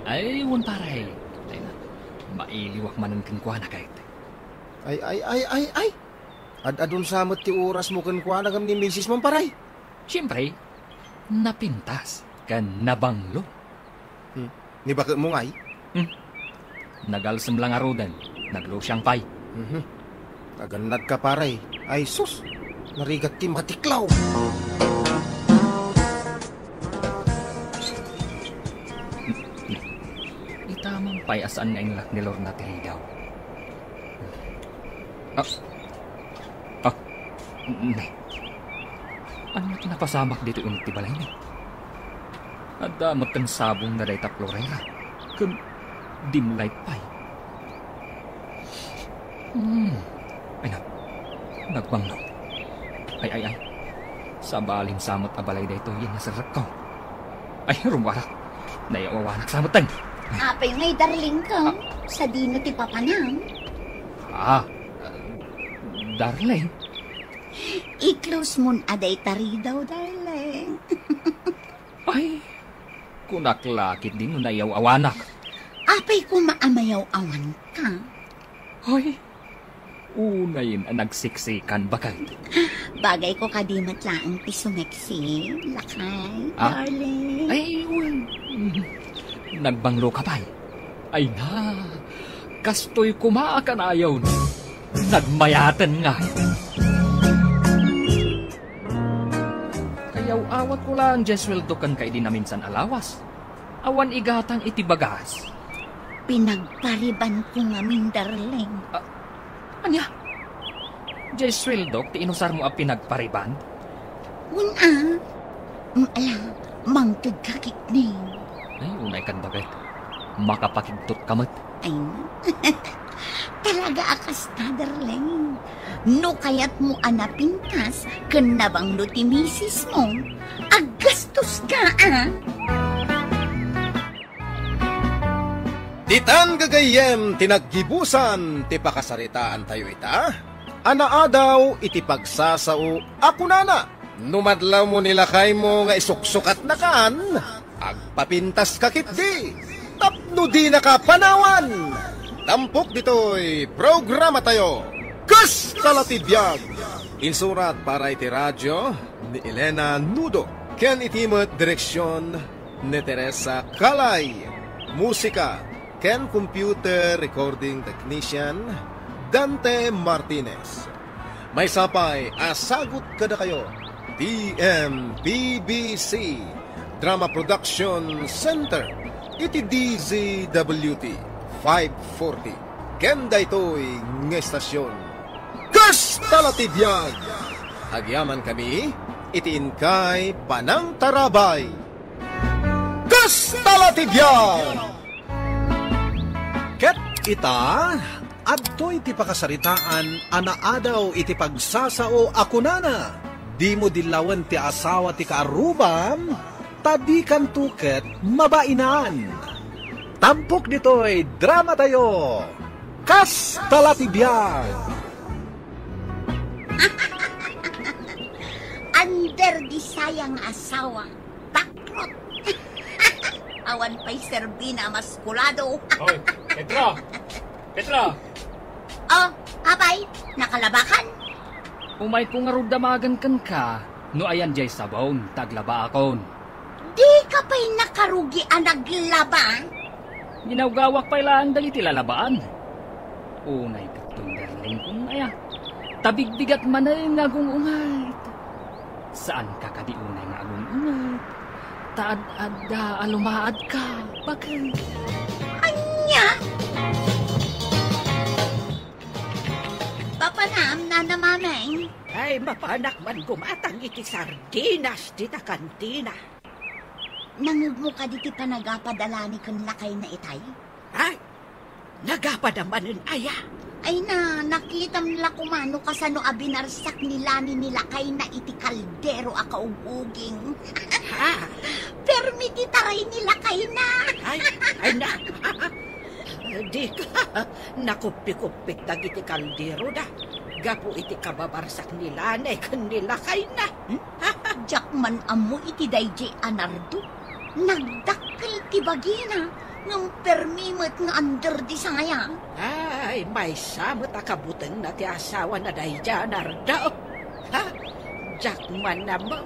Speaker 4: Ay, wun paray. Mailiwak manan ken kuana kahit.
Speaker 1: Ay. Adun samot ti oras mo kan kuana gam ni Mrs. Mon paray.
Speaker 4: Siyempre, napintas kan nabanglo.
Speaker 1: Ni bakit mo ngay?
Speaker 4: Nagalsam lang arudan, naglo siyang pay.
Speaker 1: Naganad ka paray. Ay sus, narigat ti matiklaw.
Speaker 4: Itamang pay asaan nga inlak ni Lorna tiligaw. Ne. Ano napasamak dito unit ti balay ni? Ada matang sabong na day taplorera. Kun dim light pay. Ay na. Nagbanglo. Ay. Sa baling samot abalay dito yan nasarap ko. Ay, rumwara. Nayawawanak samotan.
Speaker 5: Apay ngay darling ka. Sa dino ti papanang.
Speaker 4: Darling.
Speaker 5: I-close mo aday tari daw, darling.
Speaker 4: Ay, kunaklakit din na yaw-awanak.
Speaker 5: Apay ko maamayaw-awan ka.
Speaker 4: Hoy, Unayin ang nagsiksikan bakay.
Speaker 5: Bagay ko kadimat lang ti sumeksi, lakay,
Speaker 4: Ah?
Speaker 5: darling.
Speaker 4: Ay, uy. Nagbanglo ka ba? Ay na, kastoy kumaakan ayaw na. Nagmayatan nga. Kayaw awat ko lang, Jesweldo kan kay di na minsan alawas. Awan igatang itibagas.
Speaker 5: Pinagpariban ko nga min, darling.
Speaker 4: Anya? Jesweldo, ti inusar mo ang pinagpariban?
Speaker 5: Una, ala, mangtag kakikning.
Speaker 4: Ay, unay kan bagay. Makapakigtot kamat.
Speaker 5: Ay, talaga akas na, darling. No kaya't mo anapintas, kanabang no ti misis mo. Aggastos ka, ah.
Speaker 1: Titan gagayem tinaggibusan ti pakasaritaan tayo ita. Anaa daw iti pagsasao ako nana. Numadlaw mo nilakay mo nga isuksukat na kan. Agpapintas kakit di. Tapno di nakapanawan. Tampok dito'y programa tayo. Kus kalatibiyag. Insurat para iti radyo ni Elena Nudo. Ken itimot direksyon ni Teresa Kalay. Musika Ken Computer Recording Technician Dante Martinez. May sapay asagot kada kayo DMBBC Drama Production Center iti DZWT 540 ken daytoy nga estasyon Kas Talatibiyag. Hagyaman kami iti inkay Panang Tarabay. Kas Talatibiyag.
Speaker 7: Ket ita, adtoy ti pakasaritaan, anaadaw iti pagsasao ako nana. Di mo dilawan ti asawa ti kaarubam, tadi kan tuket mabainan. Tampok dito'y drama tayo. Kas Talatibiyag.
Speaker 5: Under di sayang asawa, takrot. Awan pa'y serbina maskulado.
Speaker 4: Hoy, Petra! Petra!
Speaker 5: Oh, abay, nakalabakan?
Speaker 4: Umay ko nga ro damagan kan ka. No ayan jay sabaw, taglaba akon.
Speaker 5: Di ka pa'y nakarugi ang naglaba?
Speaker 4: Ginawgawak pa lang dali tilalabaan. Unay katong darling kong aya. Tabigbigat man ay nga gung ungay. Saan ka kadi unay nga gung ungay? Taad-adda alumaad ka. Bakit?
Speaker 5: Anya? Papanam na namameng.
Speaker 6: Ay, mapanak man gumatang iti sardinas di ta kantina.
Speaker 5: Nangug mo ka diti panagapadalani kan lakay na itay?
Speaker 6: Ay, nagapadamanin aya.
Speaker 5: Ay na, nakitam nila kumano kasano abinarsak nila ni lakay na iti kaldero akauguging.
Speaker 6: Ha?
Speaker 5: Permiti taray nila kay na.
Speaker 6: Ay na. Di ka, nakupik-upik dagiti kaldero da. Gapo iti kababarsak nila na kanila kay na.
Speaker 5: Jakman amo iti dayjay anardo. Nagdakkel ti bagina. Ngam permimot nga under di sa ngaya.
Speaker 6: Ay, may samot akabutan na ti asawa na dayja narda. Ha? Jakman na mo.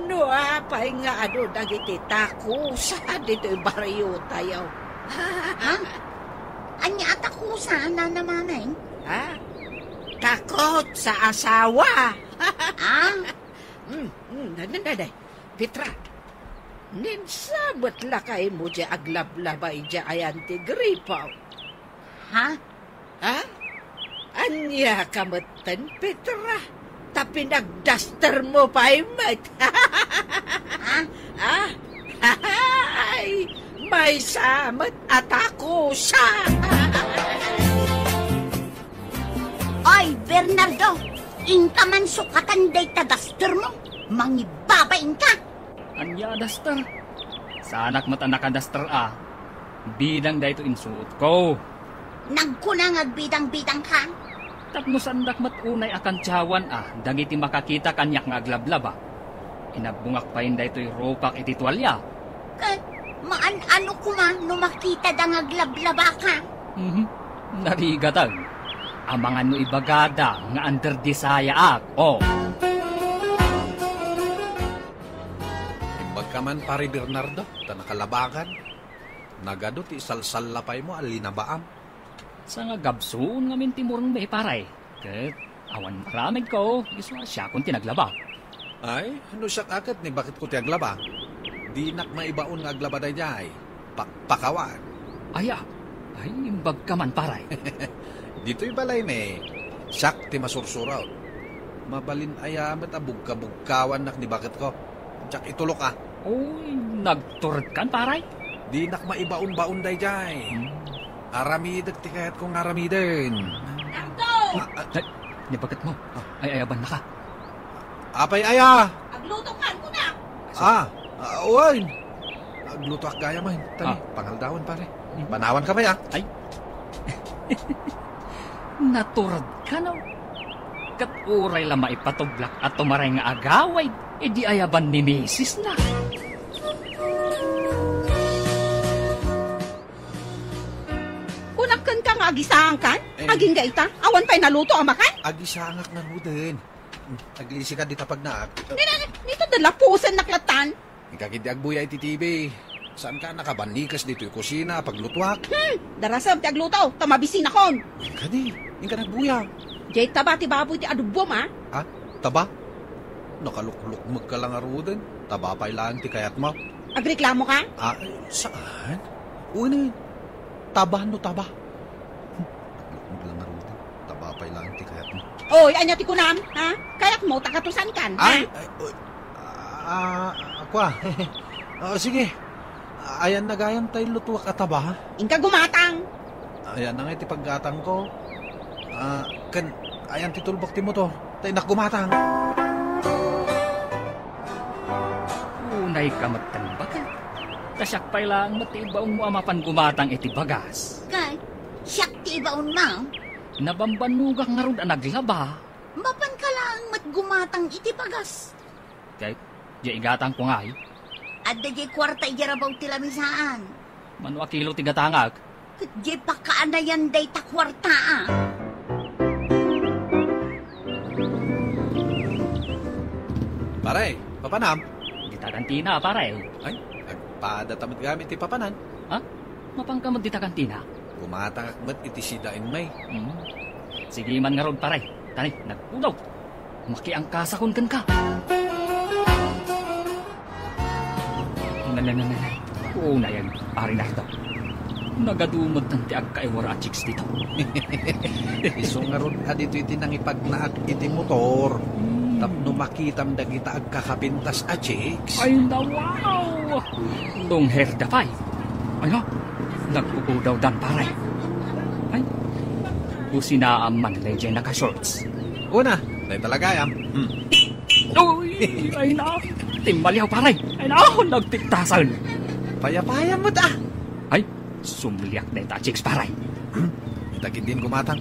Speaker 6: No, apay nga ano dagiti takusa dito'y baryo tayo.
Speaker 5: Ha? Anya atakusa na namanay?
Speaker 6: Ha? Takot sa asawa.
Speaker 5: Ah?
Speaker 6: Nanay, Petra. Ninsabot lakay mo dya aglablabay dya ayan ti gripaw.
Speaker 5: Ha?
Speaker 6: Ha? Anya kamatan, Petra. Tapi nagduster mo pa mate.
Speaker 5: Ha?
Speaker 6: Ha? Ay, may samot at ako siya.
Speaker 5: Ay, Bernardo, inka man sukatan day tadaster mo. Mangibabain ka.
Speaker 4: Anya daster. Sanak matanak daster ah. Bidang da ito insuot ko.
Speaker 5: Nagkunang agbidang-bidang ka.
Speaker 4: Tapno sandak matunay akan tiyawan ah. Dagiti makakita kanyak nga aglablaba. Inabungak pa inda ito'y ropak iti tuwalya.
Speaker 5: Kat, maan-ano kuma no makita dang aglablaba ka.
Speaker 4: Narigatag. Amangan no ibagada nga under disaya ak.
Speaker 7: Imbag ka man, pare Bernardo, ta nakalabakan. Nagado ti salsalapay mo, alinabaam.
Speaker 4: Sa nga gabsoon nga mintimurong may paray. Ket awan maramig ko, iswa siya kung tinaglaba.
Speaker 7: Ay, ano siya kakat ni bakit ko ti aglaba? Di nak maibaon nga aglaba day jay. Pakawan.
Speaker 4: Ay, imbag ka man paray.
Speaker 7: Dito'y balay me. Siyak ti masursuraw. Mabalin ayamat abugka-bugkawan nak ni bakit ko. Tsak itulok ka.
Speaker 4: Uy, nagturad kan paray?
Speaker 7: Di nak maibaon-baon day jay. Aramidag ti kahit kong aramidin.
Speaker 4: Ni bakit mo? Ay, ayaban na ka.
Speaker 7: Apay aya!
Speaker 5: Aglutokan ko na!
Speaker 7: Uy! Agluto ak gaya man. Tani, pangaldawan pare. Panawan ka ba ya?
Speaker 4: Ay. Naturad ka no? Kat uray la maipatublak at tumaray nga agaway. E di ayaban ni misis na.
Speaker 6: Kunakkan ka nga agisaan kan? Aging gaita? Awan pa'y naluto ang makan?
Speaker 7: Agisangak na hudin. Aglisi ka di tapag na.
Speaker 6: Dito dalapusan naklatan.
Speaker 7: Ikakidi agbuya iti TV. Saan ka nakabanikas dito yung kusina, paglutuak?
Speaker 6: Darasam ti agluto, tamabisin akon.
Speaker 7: Kadi, yung ka nagbuya.
Speaker 6: Jay taba ti baboy ti adubom ha?
Speaker 7: Ha? Taba? Nakalukluk ka lang arudin. Taba pa'y lang ti kayat mo.
Speaker 6: Agreklamo ka?
Speaker 7: Saan? Unin. Taba no taba. Nagluk lang arudin. Taba pa'y lang ti kayat mo.
Speaker 6: Oy, anya ti kunam, ha? Kayak mo, takatusan kan, ha?
Speaker 7: Sige. Ayan na gayam tayo lutuak at taba, ha?
Speaker 6: Ingka gumatang.
Speaker 7: Ayan na nga iti paggatang ko. Ayan titulbak ti motor. Tayo nakgumatang.
Speaker 4: Unay ka magtanbak. Tasyak pa'y lang matibaong mo amapan gumatang iti bagas.
Speaker 5: Kay, siyak ti ibaon ma.
Speaker 4: Nabambanugak nga ron ang naglaba.
Speaker 5: Mapan ka lang matgumatang iti pagas.
Speaker 4: Kaya, di igatang ko nga
Speaker 5: At di kwarta igarabaw ti lamisaan.
Speaker 4: Mano akilo tigatangag.
Speaker 5: Di pakaanayan day ta kwarta
Speaker 7: Pare, papanam.
Speaker 4: Dita kantina, pare.
Speaker 7: Ay, nagpadatamit gamit ti papanan.
Speaker 4: Ha? Mapangkamot dita kantina?
Speaker 7: Gumatang akmat iti sidain may.
Speaker 4: Sige man nga ron, pare. Tani, nagpudaw. Makiangkasa kun kan ka. Nanananay. Oo na yan, pare na ito. Nagadumot ng tiag kaiwara at chicks dito.
Speaker 7: Iso nga ron, dito iti nang ipagnaak iti motor. Tapno makitam dagita ag kakapintas a chicks.
Speaker 4: Ay na wow! Dong herda pa'y. Ay na, nagpupudaw dan pare. Ay, businaan man legend naka-shorts.
Speaker 7: Una, tayo talaga yan.
Speaker 4: Uy, ay na, timbalyaw pare. Ay na, nagtiktasan.
Speaker 7: Paya-paya mo ta.
Speaker 4: Ay, sumliak na ita chicks pare.
Speaker 7: Dagit din gumatang.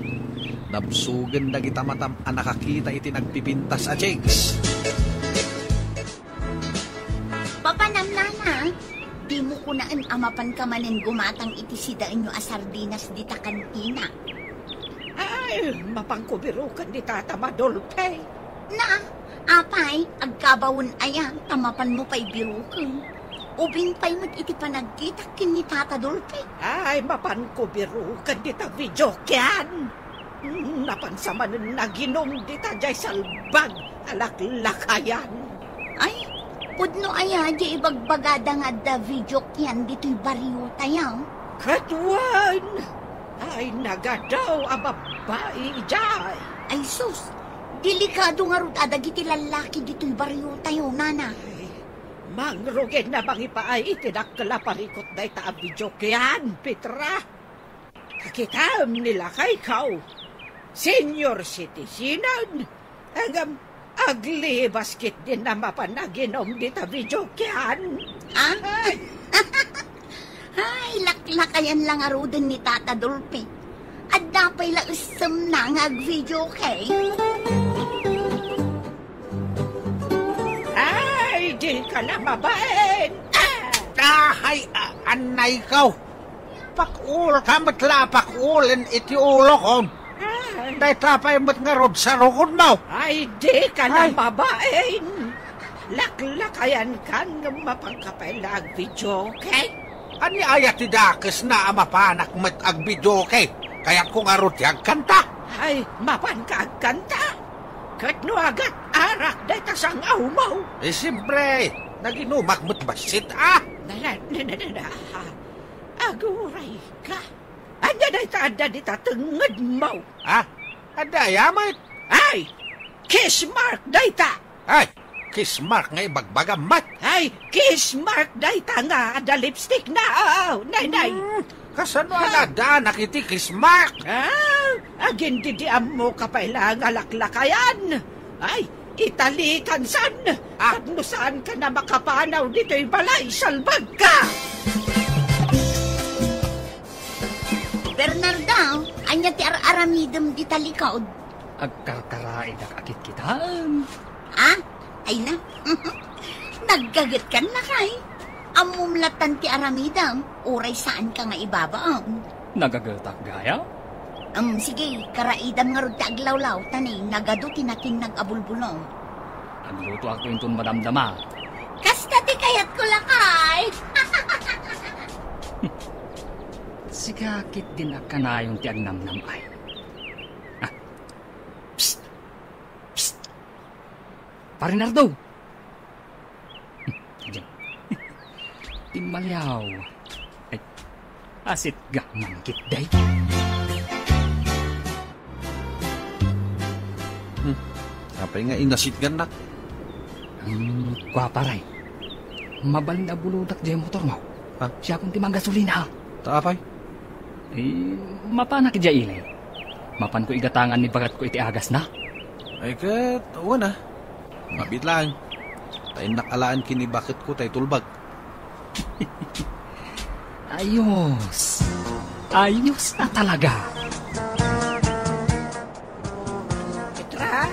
Speaker 7: Nabsugan dagita matam ang nakakita iti nagpipintas a chicks.
Speaker 5: Papanam nana, di mo kunaan amapan ka manin gumatang iti sidaan nyo a sardinas dita kantina.
Speaker 6: Ay, mapangkubirukan di tata madolpe.
Speaker 5: Na, apay, agkabawon aya, tamapan mo pa'y birukan. Ubing pa'y iti panagkita kin ni Tata Dolpe.
Speaker 6: Ay, mapangkubirukan di ta video kyan. Napansaman na ginom di ta jay salbag alaklakayan.
Speaker 5: Ay, pudno aya, di ibagbagada nga da video kyan dito'y bariyo tayaw.
Speaker 6: Katuan! Ay, nagadaw ang babae jay.
Speaker 5: Ay sus, delikado nga rod adagiti lalaki dito'y bariyo tayo, nana.
Speaker 6: Ay, mangrugin na bang ipaay itinakla parikot na ita ang video kyan, Petra. Kakitam nila kay kau. Senior citizenan. Agam, aglibas kit din na mapanaginom dita video kyan.
Speaker 5: Ay, ay laklakayan lang arudan ni Tata Dolpe. At dapay la usam na nga video kay.
Speaker 6: Ay, di ka na mabain.
Speaker 1: Ay, anay ko. Pakul ka matla, pakulin iti ulo ko.
Speaker 8: Day tapay mo't nga rod sa rukod mo.
Speaker 6: Ay, di ka na babain. Laklakayan ka ng mapangkapailag video, okay?
Speaker 8: Ani ayat ti dakes na mapanak mo't ag video kay. Kaya kung arot yung kanta.
Speaker 6: Ay, mapan ka ang kanta. Kat no agat arak day tasang aumaw.
Speaker 8: Siyempre, naginumak mo't basit ah.
Speaker 6: Na. Aguray ka. Anya day taada di tatengad mo.
Speaker 8: Ah, ada yamay.
Speaker 6: Ay, kiss mark day ta.
Speaker 8: Ay, kiss mark nga ibagbagam mat.
Speaker 6: Ay, kiss mark day ta nga ada lipstick na. Nay.
Speaker 8: Kasano alada nakiti kiss mark?
Speaker 6: Agin didiam mo kapailang alaklakayan. Ay, italikan san. At no saan ka na makapanaw dito'y balay, salbag ka.
Speaker 5: Bernardo, anya ti aramidem di talikod.
Speaker 4: Agkarkaraid akit kita.
Speaker 5: Ay na. Naggagat ka na kay. Amumlatan ti aramidam, uray saan ka nga ibabaang.
Speaker 4: Nagagatak gaya?
Speaker 5: Sige, karaidam nga rod ti aglawlaw, tanay, nagado tinating nag-abulbulong.
Speaker 4: Nagluto ako yung madamdama.
Speaker 5: Kasta ti kayat ko lakay.
Speaker 4: Sigakit din akanayong ti agnamnam ay. Psst! Psst! Parinardo! Diyan. Timalyaw. Ay, asit ga mangkit day.
Speaker 2: Apay nga inasit ganak.
Speaker 4: Kwa paray. Mabalin na buludak dyan motor mo.
Speaker 2: Ha?
Speaker 4: Siya kung timang gasolina.
Speaker 2: Taapay?
Speaker 4: Mapanak dyan ilay. Mapan ko igatangan ni bagat ko iti agas na.
Speaker 2: Ay kat, na. Mabit lang. Tayo nakalaan kini bakit ko tayo tulbag.
Speaker 4: Ayos. Ayos na talaga.
Speaker 6: Petra?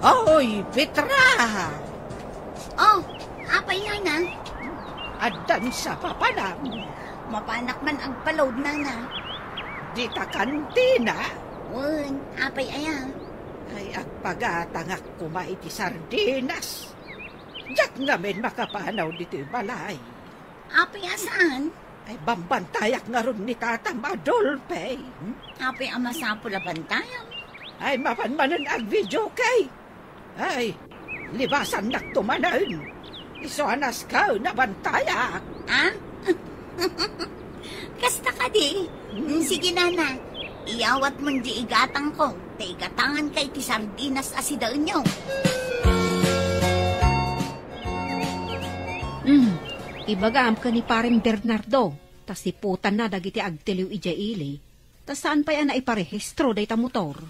Speaker 6: Oy, Petra!
Speaker 5: Oh, apay na.
Speaker 6: Adan sa papanam.
Speaker 5: Mapanak man ang palod na.
Speaker 6: Di ta kantina.
Speaker 5: Wen, apay aya.
Speaker 6: Ay agpagatangak kumay ti sardinas. Diyak ngamin makapanaw dito balay.
Speaker 5: Apay asaan?
Speaker 6: Ay bambantayak nga ron ni Tata Madolpe.
Speaker 5: Apay ang masapula bantayam.
Speaker 6: Ay mapanmanon ag video kay. Ay, libasan nagtumanan. Isoanas ka na bantayak.
Speaker 5: Kasta ka di. Sige nana. Iyawat mong di igatang ko. Te igatangan kay ti sardinas asidaan nyo.
Speaker 3: Ibagam ka ni pareng Bernardo. Tas iputan na dagiti agtiliw ijaili. Tas saan pa yan na iparehistro day ta motor?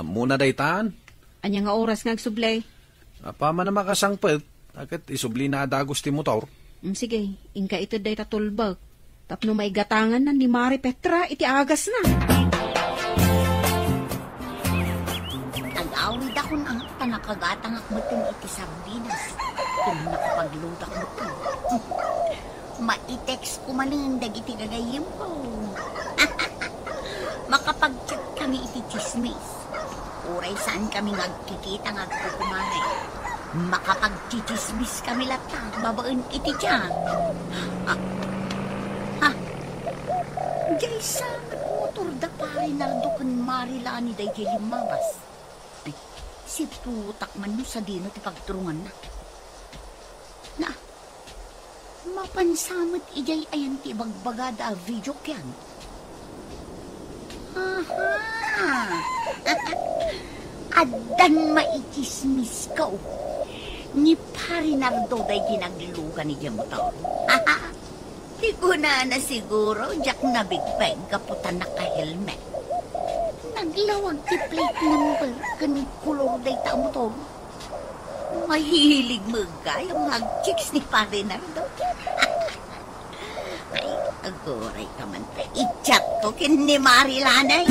Speaker 2: Muna daytaan.
Speaker 3: Anya nga oras nga agsublay?
Speaker 2: Apa man na makasangpet. Akit isubli na adagos ti motor.
Speaker 3: Sige, ingka ito day ta tulbag. Tapno may gatangan na ni Mari Petra iti agas na.
Speaker 5: Nag-awid ako ng tanakagatangak mo itong iti sardinas. Kung nakapagludak mo ito. Ma-text ko manindag iti gagayim ko. Makapag-chat kami iti chismis. Uray saan kami nagkikita ngagkukumanay. Makapag-chismis kami lata. Babaan iti dyan. Diyay sa motor da pare nardo kun marila ni day kay limabas. Ay, si putak man no sa dino ti pagturungan na. Mapansamot ijay ayan ti bagbagada video kyan. Adan maikismis ka ni pare nardo day ginaglugan ni dyan motor. Di ko na siguro, Jack na big bag kaputan naka-helmet. Naglawag ti plate number kaning kulor day ta motor. Mahilig magay ang mag-chicks ni Pare Nardo. Ay, agoray ka man pa. I-chat ko kin ni Marilanay.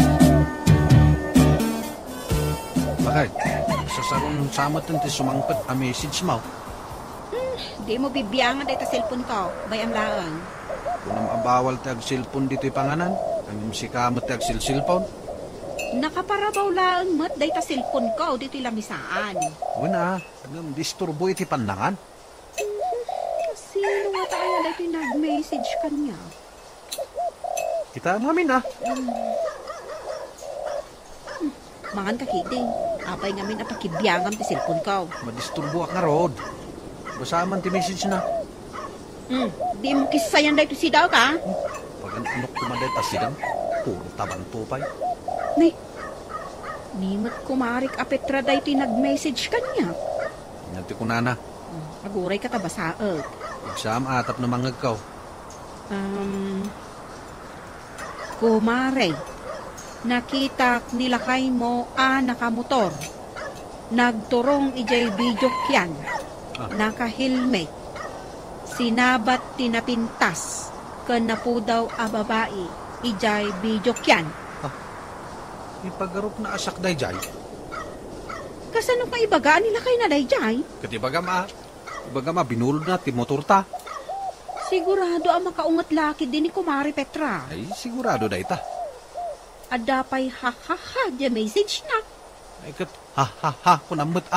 Speaker 2: Bakit? Sa sarong samot ti sumangpet a message mo.
Speaker 3: Di mo bibiyangan day ta cellphone ko. Bayam laang.
Speaker 2: Kung mabawal ti ag cellphone dito'y panganan, ang si kamot ti ag cellphone.
Speaker 3: Nakaparabaw lang mat, day ta cellphone ko, di tilamisaan.
Speaker 7: Una, ngam disturbo iti pandangan.
Speaker 3: Sino nga tayo day tinag-message kanya?
Speaker 7: Kita namin
Speaker 3: Mangan ka kiting, apay ngamin apakibiyangam ti cellphone ko.
Speaker 7: Madisturbo ak nga rod. Basaman ti message na.
Speaker 3: Di mo kisayan day to si daw ka?
Speaker 7: Pag anok kumaday tasidang, puro tabang tupay.
Speaker 3: Nimat kumarik apetra day tinag-message kanya.
Speaker 7: Nanti ko nana.
Speaker 3: Aguray ka tabasaag.
Speaker 7: Exam atap na mangagaw.
Speaker 3: Kumare, nakita nilakay mo nakamotor. Nagturong ijay video kyan. Naka-helmet. Sinabat tinapintas. Kanapu daw a babae. Ijay video kyan.
Speaker 7: Ipagarop na asak day jay.
Speaker 3: Kasano ka ibagaan nila kay na dayjay?
Speaker 7: Ibaga ma, binulod na ti motor ta.
Speaker 3: Sigurado ang makaungat laki din ni Kumari Petra.
Speaker 7: Ay, sigurado day ta.
Speaker 3: Adapay ha-ha-ha di message na.
Speaker 7: Ay kat, ha-ha-ha, kunamot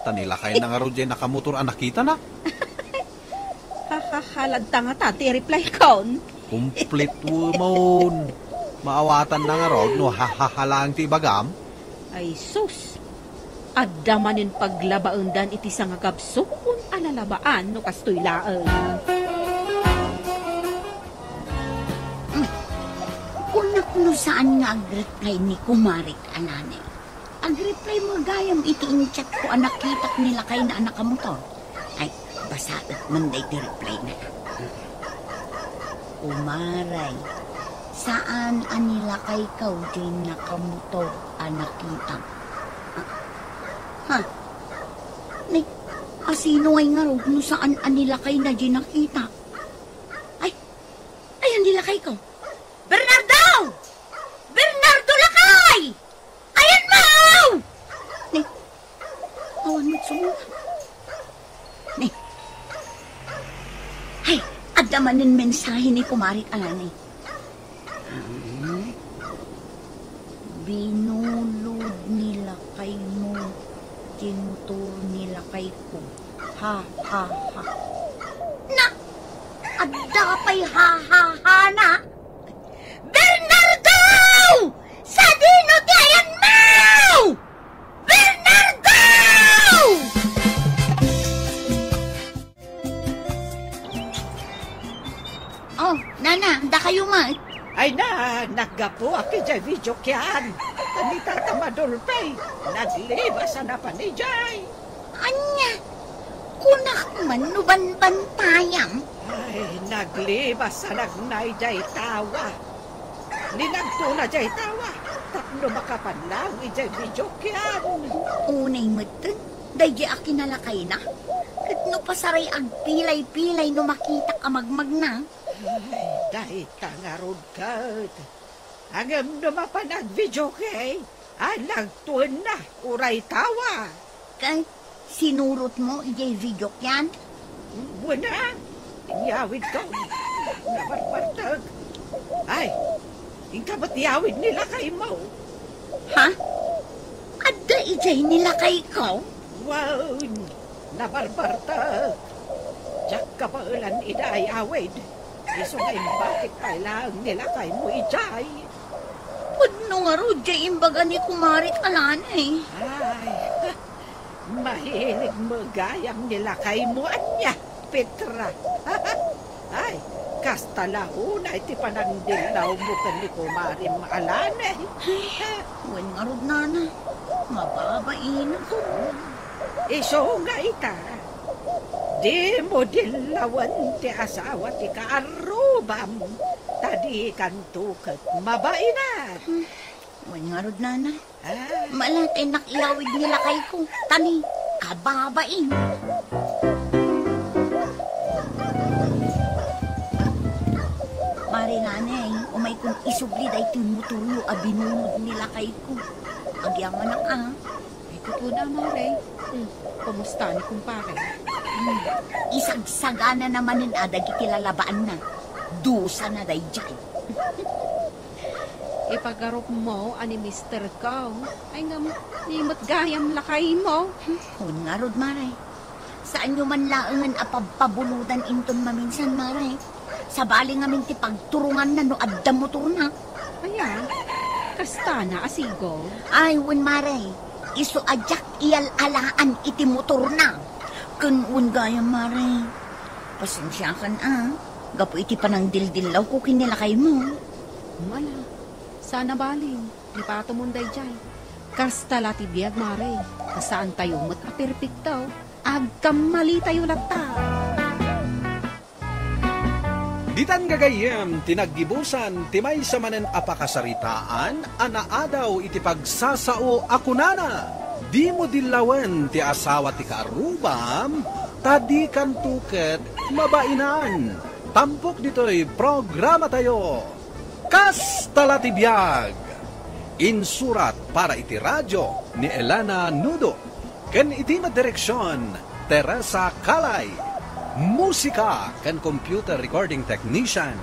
Speaker 7: Tanilakay na nga ro dyan nakamotor nakita na.
Speaker 3: Ha-ha-ha, lagta nga ta, ti-reply kon.
Speaker 7: Complete woman. Maawatan na nga ro, no ha-ha-ha lang ti ibagam.
Speaker 3: Ay sus, adamanin paglabaundan iti sa nga gabsukon alalabaan no kastoy laeng.
Speaker 5: Kunak no saan nga ag-reply ni Kumarik anane. Ag-reply mo gayam iti in-chat ko nakitak nila kay na anak kamotor. Ay, basaat man day ti reply na. Umaray, saan anila kay kaw din nakamotor anakitak? Asino ay nga ro no saan anila kay na di nakita? Ay, anila kay ko. Bernardo! Bernardo lakay! Ayan mo! Awan mo't sumula. Ay, adamanin mensahe ni Kumarik Alani. Binulod nila kay mo. Tinutur nila kay ko. Ha, ha, ha. Na! Adapay ha, ha, ha na! Bernardo! Sa dino ti ayan mo! Bernardo! Oh, Nana, da kayo ma.
Speaker 6: Ay na, naggapo aki dyan video kyan. Tanita ka madulpay. Naglibas na pa ni Jay.
Speaker 5: Anya, kunak man nuban-bantayang.
Speaker 6: Ay, naglibas sa nagnay Jay tawa. Linagto na Jay tawa. Tapno makapanlang ijay video kyan.
Speaker 5: Unay matan, daygi akin nalakay na. Katno pasaray ag pilay-pilay no makita ka magmag na.
Speaker 6: Ay, dahil tangarod kat. Hanggang naman video kay, nagtuon na, uray tawa.
Speaker 5: Kay, sinurot mo ijay video yan?
Speaker 6: Wala, inyawid ka. Nabarbartag. Ay, ingkabat yawid nila kay mo.
Speaker 5: Ha? Adda ijay nila kay ikaw?
Speaker 6: Wow, nabarbartag. Diyak ka pa ulan iday awid. Iso ngayon bakit kailang nila kay mo ijay?
Speaker 5: Pudno nga ro, jay imbaga ni Kumarik Alanay.
Speaker 6: Ay, mahilig mo gayang nila kay mo anya, Petra. Ay, kastalahuna iti panandilaw mo ka ni Kumarim Alanay.
Speaker 5: Wen nga ro, Nana. Mababain ako.
Speaker 6: Iso nga ita. Di mo dilawan ti asawa ti kaarubam. Tadi kantukat mabainan.
Speaker 5: Wen nga ro, Nana.
Speaker 6: Ay,
Speaker 5: Malatin nakilawid nila kay ko. Tani, kababain. Mari nanay, umay kong isubli day tinutuyo a binunod nila kay ko. Agyaman ang
Speaker 3: Totoo na, Mare. Kumusta ni kumpare?
Speaker 5: Isagsagana naman ng adag ikilalabaan na. Dusa na day dyan.
Speaker 3: Ipagarop mo ani Mr. Kaw. Ay nga nimot gayam lakay mo.
Speaker 5: Hun nga rod, Maray. Saan nyo man laangan apabpabulutan inton maminsan, Maray? Sa bali ngamin ti pagturungan na no adda motor na.
Speaker 3: Ayan, kasta na asigo.
Speaker 5: Ay, wen, Maray. Iso ajak iyal-alaan iti motor na. Kunun gaya, Maray. Pasensya kan Gapo iti panang dildilaw ko kinilakay mo.
Speaker 3: Mala, sana baling. Di pa ito munday jay. Kasta lati biyag, Maray. Kasaan tayo mat apirpiktaw. Agkamali tayo lata.
Speaker 7: Ditan gagayem, tinaggibusan, timay sa manen apakasaritaan, anaadaw iti pagsasao akunana. Di mo dilawan ti asawa ti kaarubam, tadi kan tuket mabainan. Tampok dito'y programa tayo. Kastala ti biyag. Insurat para iti radyo ni Elana Nudo. Ken iti direksyon, Teresa Calay. Musika ken computer recording technician,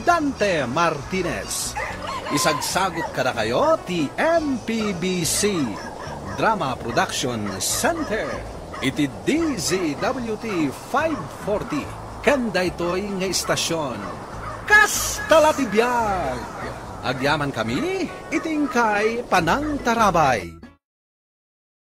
Speaker 7: Dante Martinez. Isagsagot kada kayo ti MPBC Drama Production Center. Iti DZWT 540. Ken daytoy nga istasyon. Kastala ti biyag. Agyaman kami, iting kay Panang Tarabay.